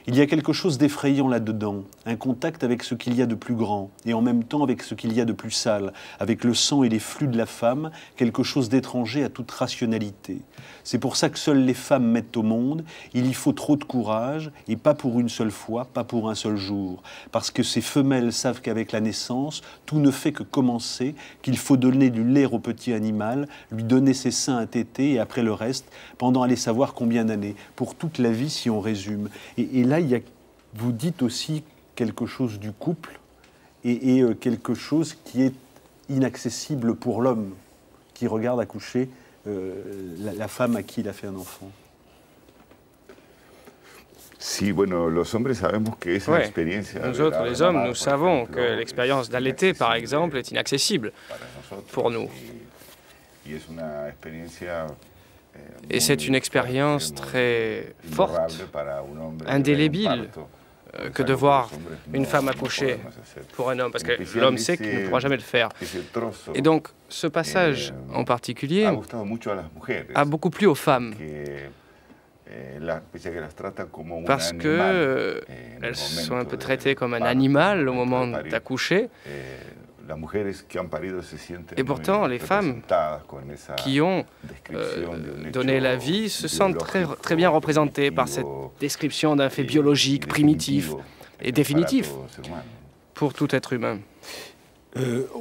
Il y a quelque chose d'effrayant là-dedans, un contact avec ce qu'il y a de plus grand, et en même temps avec ce qu'il y a de plus sale, avec le sang et les flux de la femme, quelque chose d'étranger à toute rationalité. C'est pour ça que seules les femmes mettent au monde, il y faut trop de courage, et pas pour une seule fois, pas pour un seul jour, parce que ces femelles savent qu'avec la naissance, tout ne fait que commencer, qu'il faut donner du lait au petit animal, lui donner ses seins à téter, et après le reste, pendant allez savoir combien d'années, pour toute la vie si on résume. Et là, vous dites aussi quelque chose du couple et quelque chose qui est inaccessible pour l'homme qui regarde accoucher la femme à qui il a fait un enfant. Sí, bueno, los hombres sabemos que esa experiencia. Nous autres, les hommes, nous savons que l'expérience d'allaiter, par exemple, est inaccessible pour nous. Et c'est une expérience très forte, indélébile, que de voir une femme accoucher pour un homme, parce que l'homme sait qu'il ne pourra jamais le faire. Et donc, ce passage en particulier a beaucoup plu aux femmes, parce qu'elles sont un peu traitées comme un animal au moment d'accoucher. Et pourtant, les femmes qui ont donné la vie se sentent très bien représentées par cette description d'un fait biologique, primitif et définitif pour tout être humain.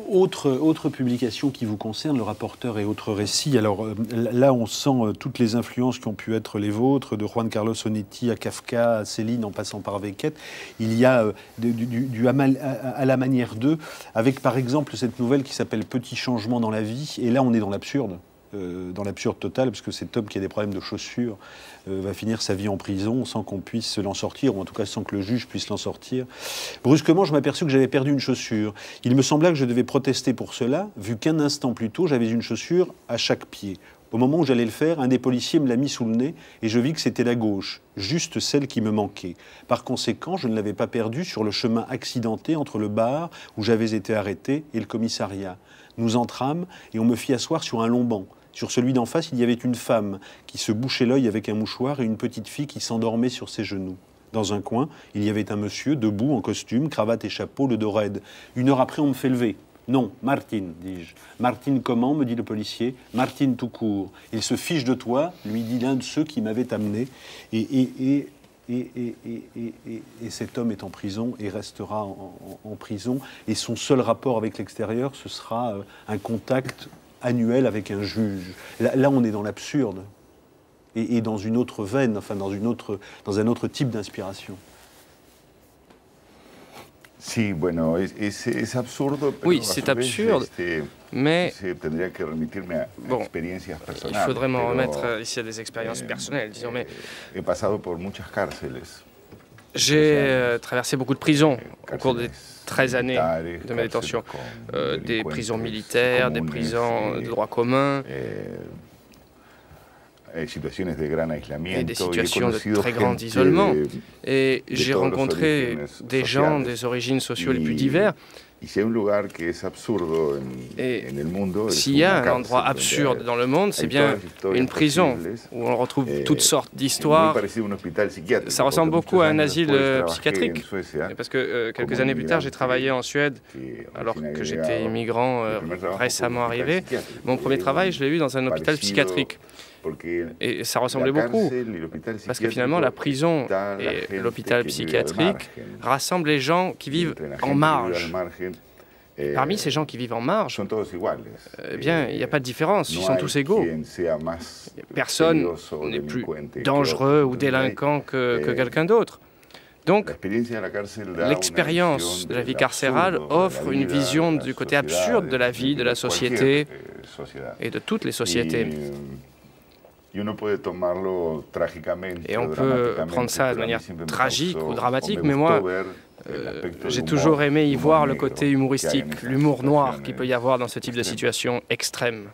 Autre publication qui vous concerne, Le Rapporteur et autres récits. Alors là, on sent toutes les influences qui ont pu être les vôtres, de Juan Carlos Onetti à Kafka, à Céline, en passant par Beckett. Il y a du à la manière d'eux, avec par exemple cette nouvelle qui s'appelle Petit changement dans la vie. Et là, on est dans l'absurde total, parce que cet homme qui a des problèmes de chaussures va finir sa vie en prison sans qu'on puisse l'en sortir, ou en tout cas sans que le juge puisse l'en sortir. Brusquement, je m'aperçus que j'avais perdu une chaussure. Il me sembla que je devais protester pour cela, vu qu'un instant plus tôt, j'avais une chaussure à chaque pied. Au moment où j'allais le faire, un des policiers me l'a mis sous le nez et je vis que c'était la gauche, juste celle qui me manquait. Par conséquent, je ne l'avais pas perdue sur le chemin accidenté entre le bar où j'avais été arrêté et le commissariat. Nous entrâmes et on me fit asseoir sur un long banc. Sur celui d'en face, il y avait une femme qui se bouchait l'œil avec un mouchoir et une petite fille qui s'endormait sur ses genoux. Dans un coin, il y avait un monsieur debout en costume, cravate et chapeau, le dos raide. 1 heure après, on me fait lever. Non, Martine, dis-je. Martine comment, me dit le policier. Martine tout court. Il se fiche de toi, lui dit l'un de ceux qui m'avaient amené. Et cet homme est en prison et restera en prison. Et son seul rapport avec l'extérieur, ce sera un contact annuel avec un juge. Là, on est dans l'absurde et dans une autre veine, enfin dans un autre type d'inspiration. Oui, c'est absurde, mais bon, il faudrait m'en remettre ici à des expériences personnelles, disons, mais j'ai traversé beaucoup de prisons au cours des 13 années de ma détention. Des prisons militaires, des prisons de droit commun, et des situations de très grand isolement. Et j'ai rencontré des gens des origines sociales les plus diverses. Et s'il y a un endroit absurde dans le monde, c'est bien une prison où on retrouve toutes sortes d'histoires. Ça ressemble beaucoup à un asile psychiatrique. Parce que quelques années plus tard, j'ai travaillé en Suède, alors que j'étais immigrant récemment arrivé. Mon premier travail, je l'ai eu dans un hôpital psychiatrique. Et ça ressemblait beaucoup, parce que finalement la prison et l'hôpital psychiatrique rassemblent les gens qui vivent en marge. Parmi ces gens qui vivent en marge, eh bien, il n'y a pas de différence, ils sont tous égaux. Personne n'est plus dangereux ou délinquant que quelqu'un d'autre. Donc, l'expérience de la vie carcérale offre une vision du côté absurde de la vie, de la société et de toutes les sociétés. Et on peut prendre ça de manière tragique ou dramatique, mais moi, j'ai toujours aimé y voir le côté humoristique, l'humour noir qu'il peut y avoir dans ce type de situation extrême.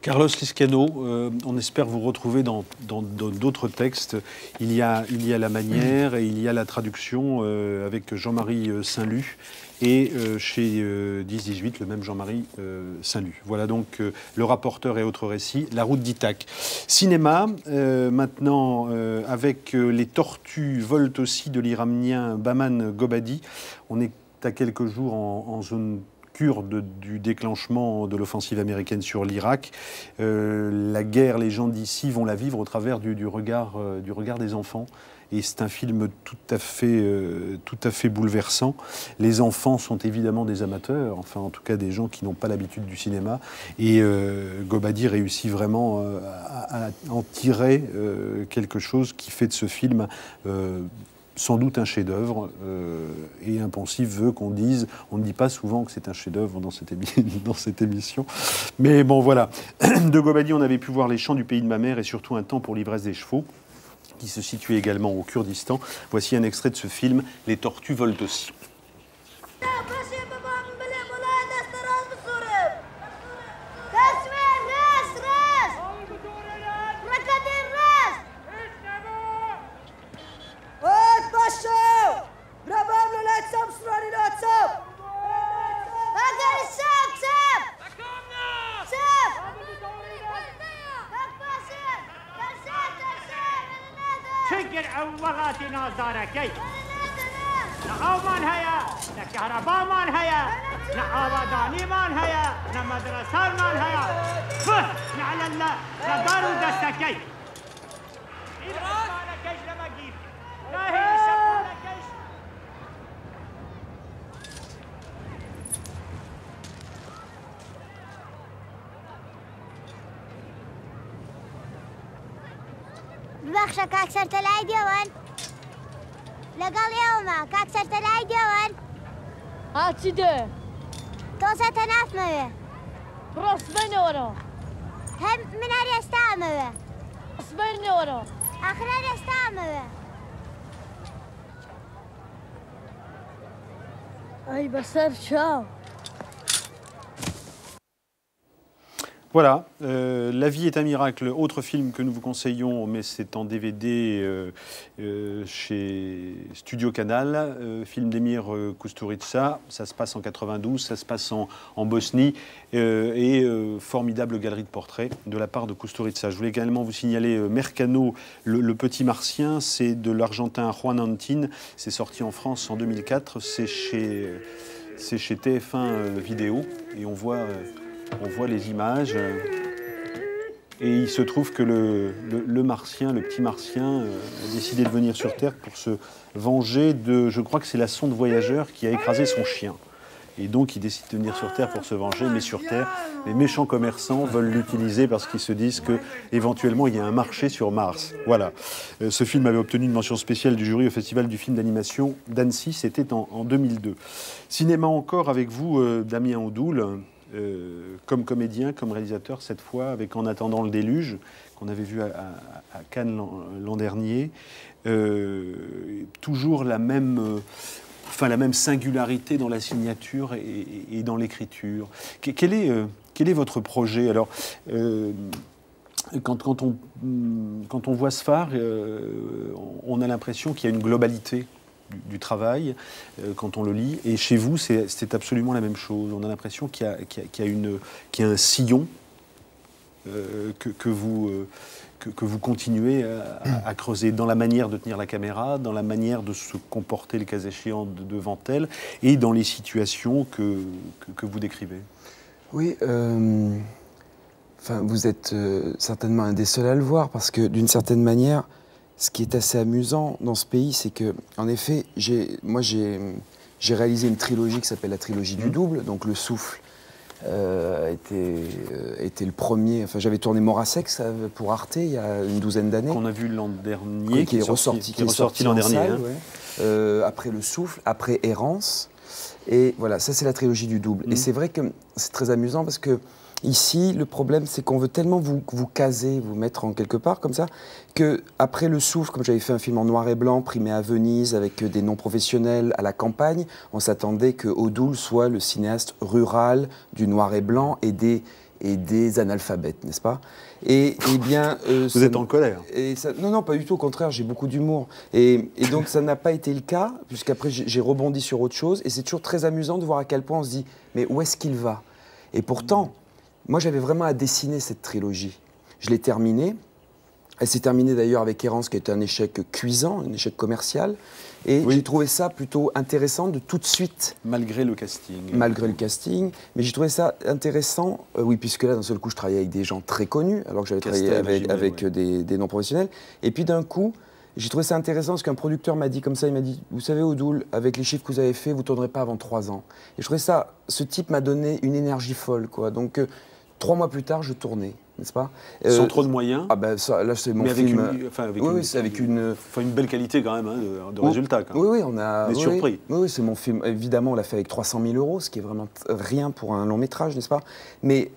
Carlos Lizcano, on espère vous retrouver dans d'autres textes. Il y a La Manière et il y a la traduction avec Jean-Marie Saint-Lut et chez 10-18, le même Jean-Marie Saint-Lut. Voilà donc Le Rapporteur et autres récits, La Route d'Ithaque. Cinéma, maintenant, avec Les Tortues volent aussi de l'Iranien Bahman Gobadi. On est à quelques jours en zone kurde du déclenchement de l'offensive américaine sur l'Irak. La guerre, les gens d'ici vont la vivre au travers du regard des enfants. Et c'est un film tout à fait bouleversant. Les enfants sont évidemment des amateurs, enfin en tout cas des gens qui n'ont pas l'habitude du cinéma. Et Gobadi réussit vraiment à en tirer quelque chose qui fait de ce film sans doute un chef-d'œuvre, et Impensif veut qu'on dise, on ne dit pas souvent que c'est un chef-d'œuvre dans cette émission, mais bon voilà. De Gobadi, on avait pu voir Les Chants du pays de ma mère et surtout Un temps pour l'ivresse des chevaux, qui se situe également au Kurdistan. Voici un extrait de ce film, Les Tortues volent aussi. نخاو مال هيا الكهرباء مال هيا ببخشك كسرت الايدي وين؟ لقال يومك كسرت الايدي وين؟ هاتي ده توسة تناف موه راس بنورو هم من هذا يستعمله راس بنورو آخر هذا يستعمله اي بصر شاو. Voilà, La vie est un miracle, autre film que nous vous conseillons, mais c'est en DVD chez Studio Canal, film d'Emir Kusturica, ça se passe en 92, ça se passe en Bosnie, et formidable galerie de portraits de la part de Kusturica. Je voulais également vous signaler Mercano, le petit martien, c'est de l'Argentin Juan Antin, c'est sorti en France en 2004, c'est chez TF1 Vidéo, et on voit les images et il se trouve que le martien, le petit martien, a décidé de venir sur Terre pour se venger de, je crois que c'est la sonde Voyageur qui a écrasé son chien. Et donc il décide de venir sur Terre pour se venger, mais sur Terre, les méchants commerçants veulent l'utiliser parce qu'ils se disent qu'éventuellement il y a un marché sur Mars. Voilà. Ce film avait obtenu une mention spéciale du jury au Festival du film d'animation d'Annecy, c'était en 2002. Cinéma encore avec vous, Damien Odoul. Comme comédien, comme réalisateur cette fois, avec En attendant le déluge, qu'on avait vu à Cannes l'an dernier. Toujours la même singularité dans la signature et dans l'écriture. Quel est votre projet? Alors, quand on voit Sfar, on a l'impression qu'il y a une globalité du travail quand on le lit, et chez vous c'est absolument la même chose. On a l'impression qu'il y a un sillon que vous continuez à creuser dans la manière de tenir la caméra, dans la manière de se comporter le cas échéant devant elle, et dans les situations que vous décrivez. Oui, vous êtes certainement un des seuls à le voir, parce que d'une certaine manière, ce qui est assez amusant dans ce pays, c'est que, en effet, j'ai réalisé une trilogie qui s'appelle la trilogie du double. Donc Le Souffle était le premier. Enfin, j'avais tourné Morasex pour Arte il y a une douzaine d'années. Qu'on a vu l'an dernier, qui est ressorti l'an dernier. Salle, ouais. Après Le Souffle, après Errance. Et voilà, ça c'est la trilogie du double. Et c'est vrai que c'est très amusant parce que ici, le problème, c'est qu'on veut tellement vous caser, vous mettre en quelque part comme ça, que après Le Souffle, comme j'avais fait un film en noir et blanc, primé à Venise, avec des noms professionnels à la campagne, on s'attendait que Odoul soit le cinéaste rural du noir et blanc et des analphabètes, n'est-ce pas? Et bien, vous êtes en colère? Non, pas du tout, au contraire, j'ai beaucoup d'humour. Et donc ça n'a pas été le cas, puisqu'après j'ai rebondi sur autre chose, et c'est toujours très amusant de voir à quel point on se dit, mais où est-ce qu'il va? Et pourtant, moi, j'avais vraiment à dessiner cette trilogie. Je l'ai terminée. Elle s'est terminée d'ailleurs avec Errance, qui était un échec cuisant, un échec commercial. Et j'ai trouvé ça plutôt intéressant de tout de suite. Malgré le casting. Malgré le casting. Mais j'ai trouvé ça intéressant, oui, puisque là, d'un seul coup, je travaillais avec des gens très connus, alors que j'avais travaillé avec des noms professionnels. Et puis d'un coup, j'ai trouvé ça intéressant parce qu'un producteur m'a dit comme ça, il m'a dit, vous savez Odoul, avec les chiffres que vous avez faits, vous ne tournerez pas avant 3 ans. Et je trouvais ça, ce type m'a donné une énergie folle, quoi. Donc 3 mois plus tard, je tournais, n'est-ce pas? Sans trop de moyens? Ah ben ça, là c'est mon film. Avec une belle qualité quand même de résultat. Quand même. Oui, on a. On est surpris. Oui, c'est mon film. Évidemment, on l'a fait avec 300 000 €, ce qui est vraiment rien pour un long métrage, n'est-ce pas? Mais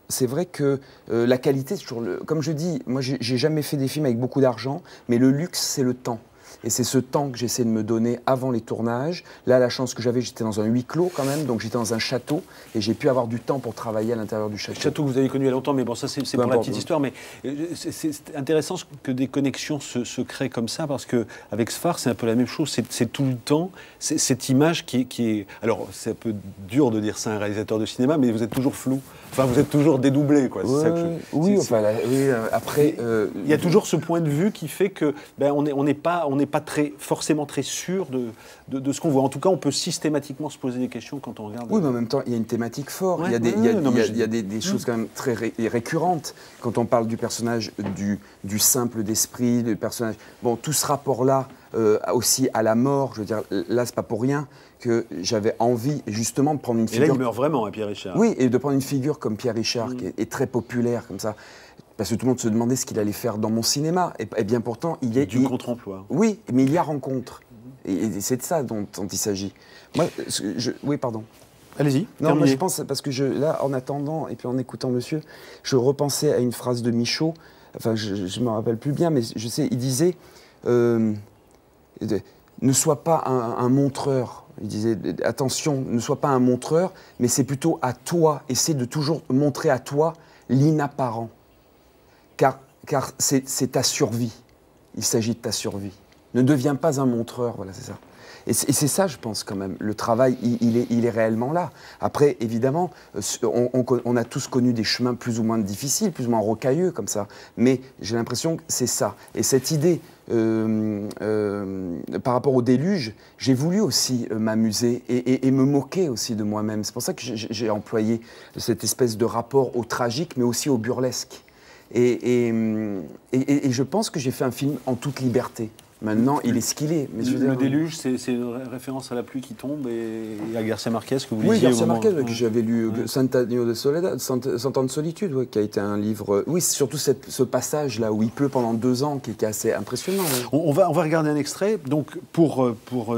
c'est vrai que la qualité, c'est toujours comme je dis, moi j'ai jamais fait des films avec beaucoup d'argent, mais le luxe, c'est le temps. Et c'est ce temps que j'essaie de me donner avant les tournages. Là, la chance que j'avais, j'étais dans un huis clos quand même, donc j'étais dans un château et j'ai pu avoir du temps pour travailler à l'intérieur du château. Château que vous avez connu il y a longtemps, mais bon, ça c'est pour la petite histoire. Mais c'est intéressant que des connexions se créent comme ça, parce qu'avec Sfar, c'est un peu la même chose. C'est tout le temps cette image qui est... Alors, c'est un peu dur de dire ça à un réalisateur de cinéma, mais vous êtes toujours flou. Enfin, vous êtes toujours dédoublé, quoi. Oui, après... Il y a toujours ce point de vue qui fait que on n'est n'est pas forcément très sûr de ce qu'on voit. En tout cas, on peut systématiquement se poser des questions quand on regarde. Oui, mais en même temps, il y a une thématique forte. Il y a des choses quand même très récurrentes. Quand on parle du personnage du simple d'esprit, du personnage... Bon, tout ce rapport-là, aussi à la mort, je veux dire, là, c'est pas pour rien que j'avais envie, justement, de prendre une figure... Et là, il meurt vraiment, hein, Pierre Richard. Oui, et de prendre une figure comme Pierre Richard, qui est très populaire, comme ça. Parce que tout le monde se demandait ce qu'il allait faire dans mon cinéma. Et bien pourtant, il y a... Du contre-emploi. Oui, mais il y a rencontre. Et c'est de ça dont il s'agit. Moi, oui, pardon. Allez-y. Non, moi je pense, parce que là, en attendant, et puis en écoutant monsieur, je repensais à une phrase de Michaud, enfin, je ne me rappelle plus bien, mais je sais, il disait, ne sois pas un montreur. Il disait, attention, ne sois pas un montreur, mais c'est plutôt à toi, essaie de toujours montrer à toi l'inapparent. Car c'est ta survie. Il s'agit de ta survie. Ne deviens pas un montreur, voilà, c'est ça. Et c'est ça, je pense, quand même. Le travail, il est réellement là. Après, évidemment, on a tous connu des chemins plus ou moins difficiles, plus ou moins rocailleux, comme ça. Mais j'ai l'impression que c'est ça. Et cette idée, par rapport au déluge, j'ai voulu aussi m'amuser et me moquer aussi de moi-même. C'est pour ça que j'ai employé cette espèce de rapport au tragique, mais aussi au burlesque. Et je pense que j'ai fait un film en toute liberté. Maintenant, il est ce qu'il est. Mais le déluge, c'est une référence à la pluie qui tombe et à Garcia Marquez que vous lisiez. Oui, Garcia Marquez, que j'avais lu, Cent Años de Soledad, 100 ans de solitude, qui a été un livre... Oui, c'est surtout ce passage-là où il pleut pendant 2 ans qui est assez impressionnant. On va regarder un extrait. Donc, pour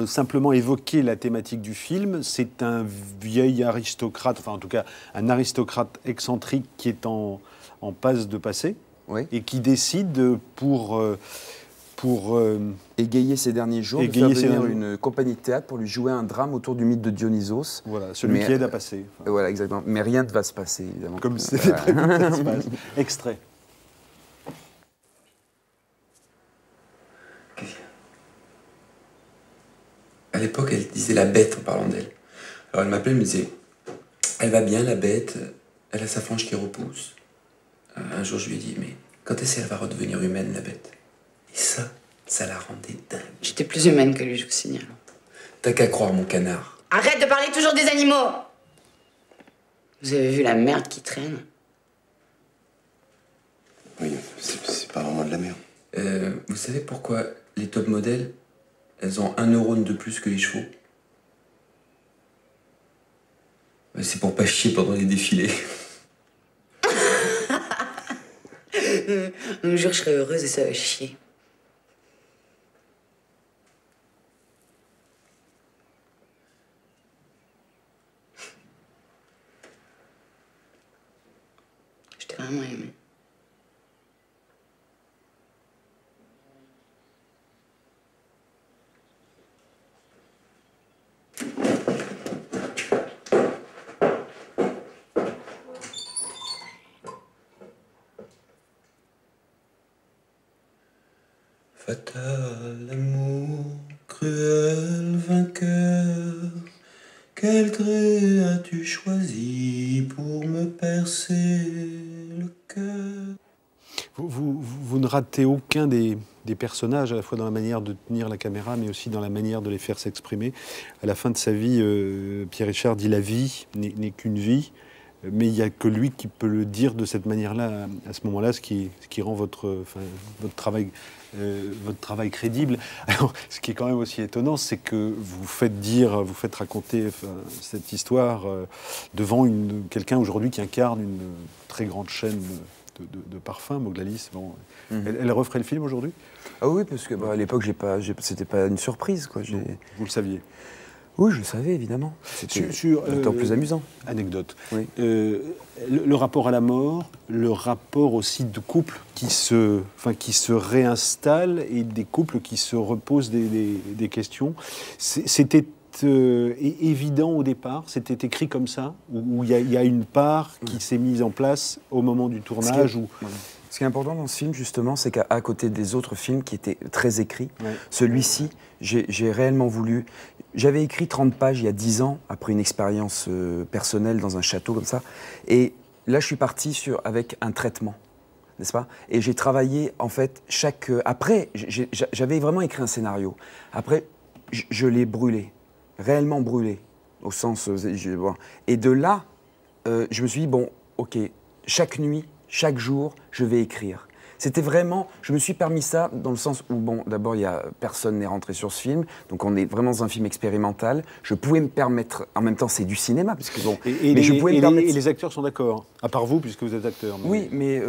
simplement évoquer la thématique du film, c'est un vieil aristocrate, enfin en tout cas un aristocrate excentrique qui est en passe de passer et qui décide pour égayer ses derniers jours, de faire venir une compagnie de théâtre pour lui jouer un drame autour du mythe de Dionysos. Voilà, celui qui aide à passer. Voilà, exactement. Mais rien ne va se passer, évidemment. Comme c'était prévu que ça se passe. Extrait. Qu'est-ce qu'il y a ? À l'époque, elle disait la bête en parlant d'elle. Alors elle m'appelait, elle me disait, elle va bien la bête, elle a sa frange qui repousse. Un jour, je lui ai dit, mais quand est-ce qu'elle va redevenir humaine, la bête ? Et ça la rendait dingue. J'étais plus humaine que lui, je vous signale. T'as qu'à croire mon canard. Arrête de parler toujours des animaux! Vous avez vu la merde qui traîne? Oui, c'est pas vraiment de la merde. Vous savez pourquoi les top modèles, elles ont un neurone de plus que les chevaux? C'est pour pas chier pendant les défilés. Un jour, je serai heureuse et ça va chier. Je t'ai vraiment aimé. Fatal amour, cruel vainqueur, quel trait as-tu choisi pour me percer le cœur? Vous ne ratez aucun des personnages, à la fois dans la manière de tenir la caméra, mais aussi dans la manière de les faire s'exprimer. À la fin de sa vie, Pierre Richard dit « la vie n'est qu'une vie ». Mais il n'y a que lui qui peut le dire de cette manière-là, à ce moment-là, ce qui rend votre travail crédible. Alors, ce qui est quand même aussi étonnant, c'est que vous faites raconter cette histoire devant quelqu'un aujourd'hui qui incarne une très grande chaîne de parfums, Moglalis. Bon. Elle referait le film aujourd'hui? Ah oui, parce que à l'époque, c'était pas une surprise, quoi. Vous le saviez? Oui, je le savais, évidement. C'était d'autant plus amusant. Anecdote. Oui. Le rapport à la mort, le rapport aussi de couples qui se réinstallent et des couples qui se reposent des questions. C'était évident au départ? C'était écrit comme ça? Ou il y a une part qui s'est mise en place au moment du tournage? Ce qui est important dans ce film, justement, c'est qu'à côté des autres films qui étaient très écrits, celui-ci, j'ai réellement voulu... J'avais écrit 30 pages il y a 10 ans, après une expérience personnelle dans un château comme ça. Et là, je suis parti avec un traitement. n'est-ce pas? Et j'ai travaillé, en fait, après, j'avais vraiment écrit un scénario. Après, je l'ai brûlé, réellement brûlé, au sens... Et de là, je me suis dit, bon, ok, chaque nuit, chaque jour, je vais écrire. C'était vraiment, je me suis permis ça dans le sens où, bon, d'abord, personne n'est rentré sur ce film, donc on est vraiment dans un film expérimental. Je pouvais me permettre, en même temps, c'est du cinéma, puisque bon... Et les acteurs sont d'accord, à part vous, puisque vous êtes acteur. Mais... Oui, mais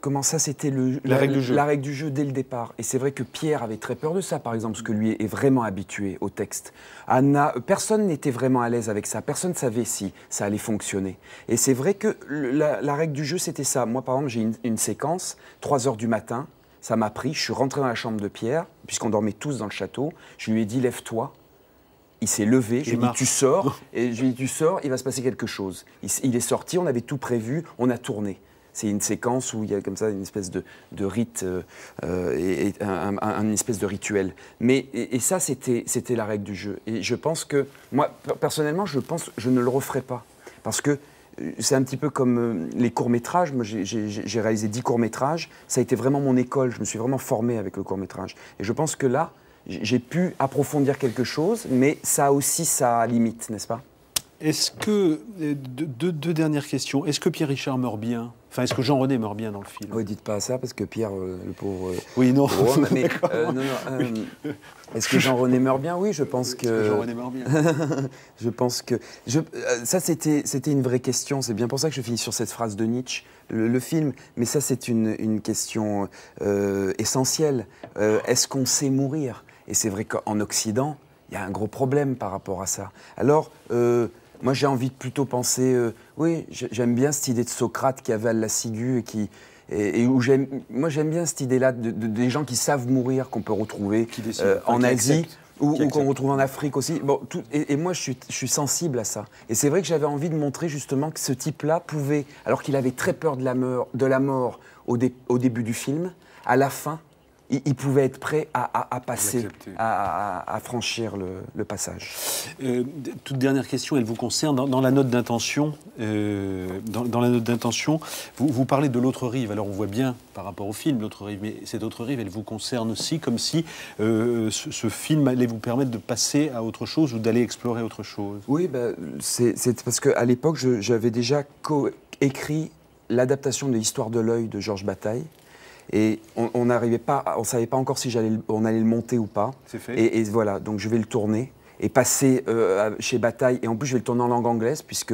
comment ça, c'était la règle du jeu dès le départ. Et c'est vrai que Pierre avait très peur de ça, par exemple, parce que lui est vraiment habitué au texte. Anna, personne n'était vraiment à l'aise avec ça, personne ne savait si ça allait fonctionner. Et c'est vrai que la règle du jeu, c'était ça. Moi, par exemple, j'ai une séquence, 3 heures du matin, ça m'a pris, je suis rentré dans la chambre de Pierre, puisqu'on dormait tous dans le château, je lui ai dit « lève-toi ». Il s'est levé, je lui ai dit « tu sors », et je lui ai dit « tu sors, il va se passer quelque chose ». Il est sorti, on avait tout prévu, on a tourné. C'est une séquence où il y a comme ça une espèce de rite, une espèce de rituel. Et ça, c'était la règle du jeu. Et je pense que, moi, personnellement, je ne le referai pas. Parce que c'est un petit peu comme les courts-métrages. Moi, j'ai réalisé 10 courts-métrages. Ça a été vraiment mon école. Je me suis vraiment formé avec le court-métrage. Et je pense que là, j'ai pu approfondir quelque chose, mais ça a aussi sa limite, n'est-ce pas? Est-ce que, deux dernières questions, est-ce que Pierre Richard meurt bien? Enfin, est-ce que Jean-René meurt bien dans le film? Oui, dites pas ça, parce que Pierre, le pauvre... oui, non. Mais, est-ce que Jean-René meurt bien? Oui, je pense que... Est-ce que Jean-René meurt bien? Je pense que... ça, c'était une vraie question. C'est bien pour ça que je finis sur cette phrase de Nietzsche, le film. Mais ça, c'est une question essentielle. Est-ce qu'on sait mourir? Et c'est vrai qu'en Occident, il y a un gros problème par rapport à ça. Alors... moi, j'ai envie de plutôt penser... oui, j'aime bien cette idée de Socrate qui avale la ciguë moi, j'aime bien cette idée-là des gens qui savent mourir, qu'on peut retrouver en Asie ou qu'on retrouve en Afrique aussi. Bon, et moi, je suis sensible à ça. Et c'est vrai que j'avais envie de montrer justement que ce type-là pouvait, alors qu'il avait très peur de la mort au début du film, à la fin, il pouvait être prêt à passer, à franchir le passage. Toute dernière question, elle vous concerne. Dans la note d'intention, vous parlez de l'autre rive. Alors on voit bien par rapport au film l'autre rive, mais cette autre rive, elle vous concerne aussi, comme si ce film allait vous permettre de passer à autre chose ou d'aller explorer autre chose. Oui, c'est parce qu'à l'époque, j'avais déjà écrit l'adaptation de l'Histoire de l'œil de Georges Bataille. Et on ne savait pas encore si on allait le monter ou pas. C'est fait. Et voilà, donc je vais le tourner et passer chez Bataille. Et en plus, je vais le tourner en langue anglaise, puisque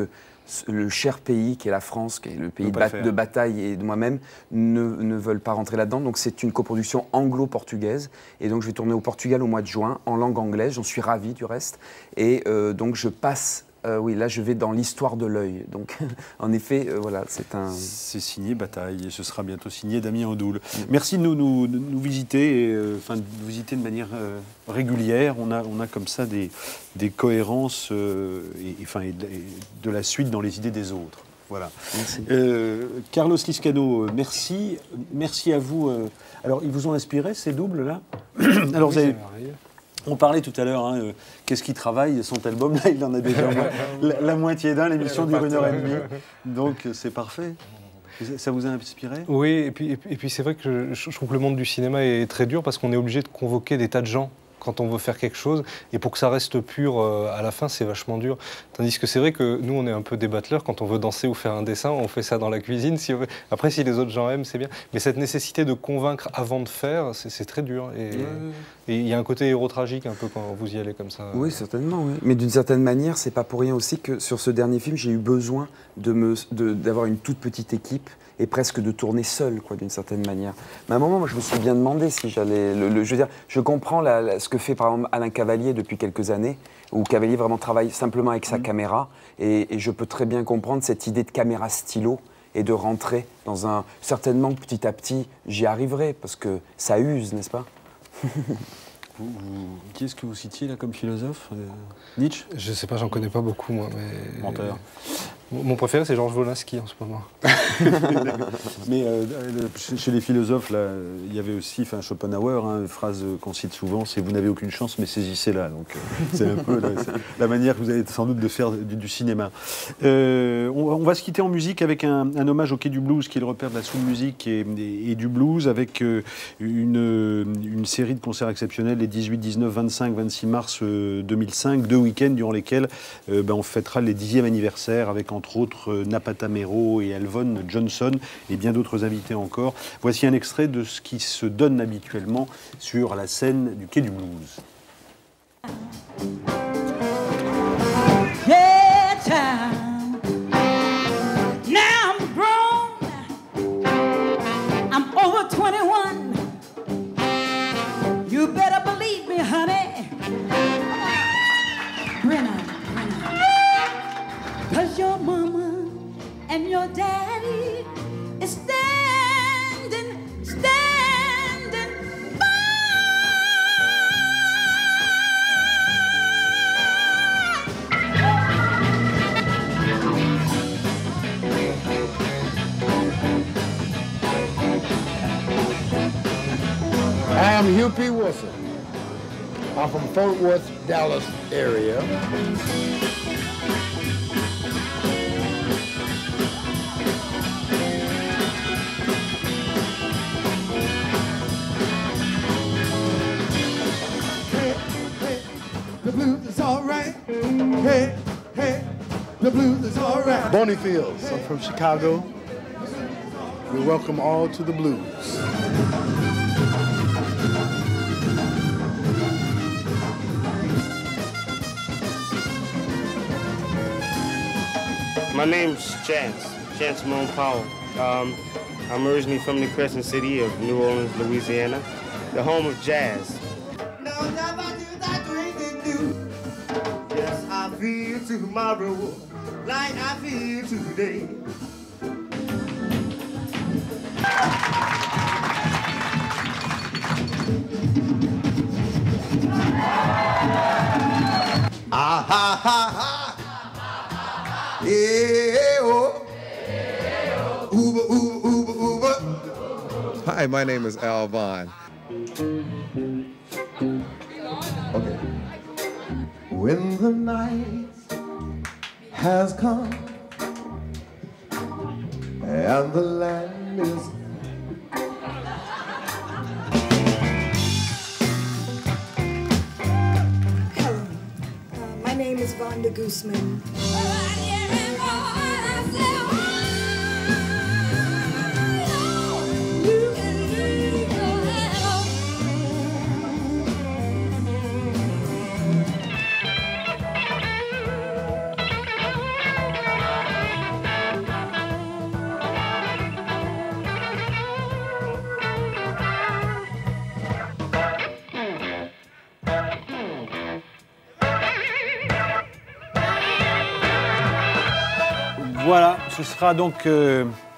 le cher pays qui est la France, qui est le pays de Bataille et de moi-même, ne veulent pas rentrer là-dedans. Donc c'est une coproduction anglo-portugaise. Et donc je vais tourner au Portugal au mois de juin, en langue anglaise. J'en suis ravi du reste. Et donc je passe... oui, là, je vais dans l'Histoire de l'œil. Donc, en effet, voilà, c'est un... C'est signé Bataille, et ce sera bientôt signé Damien Odoul. Merci de nous visiter, enfin, de nous visiter de manière régulière. On a comme ça des cohérences et de la suite dans les idées des autres. Voilà. Merci. Carlos Liscano, merci. Merci à vous. Alors, ils vous ont inspiré, ces doubles-là? Alors, vous avez... On parlait tout à l'heure, qu'est-ce qui travaille son album? Là, il en a déjà la moitié d'un, l'émission dure 1h30. Donc, c'est parfait. Ça vous a inspiré? Oui, et puis c'est vrai que je trouve que le monde du cinéma est très dur parce qu'on est obligé de convoquer des tas de gens quand on veut faire quelque chose, et pour que ça reste pur à la fin, c'est vachement dur. Tandis que c'est vrai que nous, on est un peu des battleurs, quand on veut danser ou faire un dessin, on fait ça dans la cuisine. Après, si les autres gens aiment, c'est bien. Mais cette nécessité de convaincre avant de faire, c'est très dur. Et il y a un côté héros tragique un peu quand vous y allez comme ça. Oui, certainement. Oui. Mais d'une certaine manière, c'est pas pour rien aussi que sur ce dernier film, j'ai eu besoin d'avoir une toute petite équipe et presque de tourner seul, quoi, d'une certaine manière. Mais à un moment, moi, je me suis bien demandé si j'allais... je veux dire, je comprends ce que fait, par exemple, Alain Cavalier depuis quelques années, où Cavalier vraiment travaille simplement avec sa caméra, et je peux très bien comprendre cette idée de caméra stylo, et de rentrer dans un... Certainement, petit à petit, j'y arriverai, parce que ça use, n'est-ce pas? Qui est-ce que vous citiez, là, comme philosophe? Nietzsche? Je sais pas, j'en connais pas beaucoup, moi, mais... Menteur. Mon préféré, c'est Georges Wolinski en ce moment. Mais chez les philosophes, là, il y avait aussi Schopenhauer, une phrase qu'on cite souvent, c'est « vous n'avez aucune chance, mais saisissez-la ». Donc c'est un peu la manière que vous avez sans doute de faire du cinéma. On va se quitter en musique avec un hommage au Quai du Blues, qui est le repère de la soul music et du blues, avec une série de concerts exceptionnels les 18, 19, 25, 26 mars 2005, 2 week-ends durant lesquels on fêtera les 10e anniversaires avec entre autres Napata Mero et Alvon Johnson et bien d'autres invités encore. Voici un extrait de ce qui se donne habituellement sur la scène du Quai du Blues. Yeah, child. Now I'm grown. I'm over 21. You better believe me, honey. Brenna. 'Cause your mama and your daddy is standing by. I am Hugh P. Wilson. I'm from Fort Worth, Dallas area. The blues is all right. Hey, the blues is all right. Bonnie Fields. I'm from Chicago. We welcome all to the blues. My name's Chance Moan Powell. I'm originally from the Crescent City of New Orleans, Louisiana, the home of jazz. Yes, I feel tomorrow like I feel today. Ah ha ha ha. Yeah, oh. Uber, Uber, Uber, Uber. Hi, my name is Al Vaughn. Okay. When the night has come and the land is Hello, my name is Vonda Guzman. Voilà, ce sera donc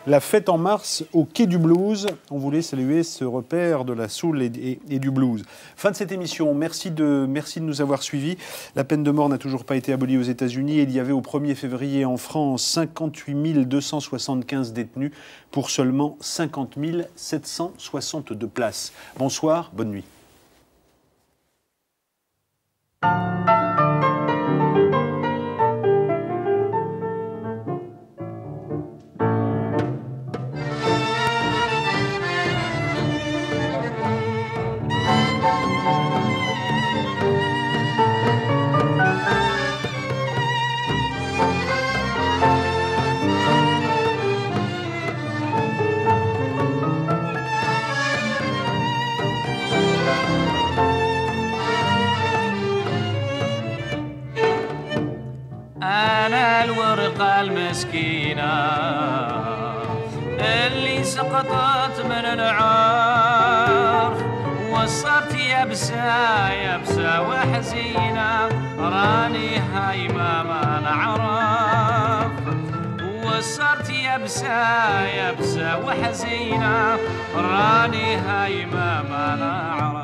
la fête en mars au Quai du Blues. On voulait saluer ce repère de la soul et du blues. Fin de cette émission. Merci de nous avoir suivis. La peine de mort n'a toujours pas été abolie aux États-Unis. Il y avait au 1er février en France 58 275 détenus pour seulement 50 762 places. Bonsoir, bonne nuit. أنا الورقة المسكينة اللي سقطت من العار وصرت يبسة وحزينة راني هايمة ما نعرف وصرت يبسة وحزينة راني هايمة ما نعرف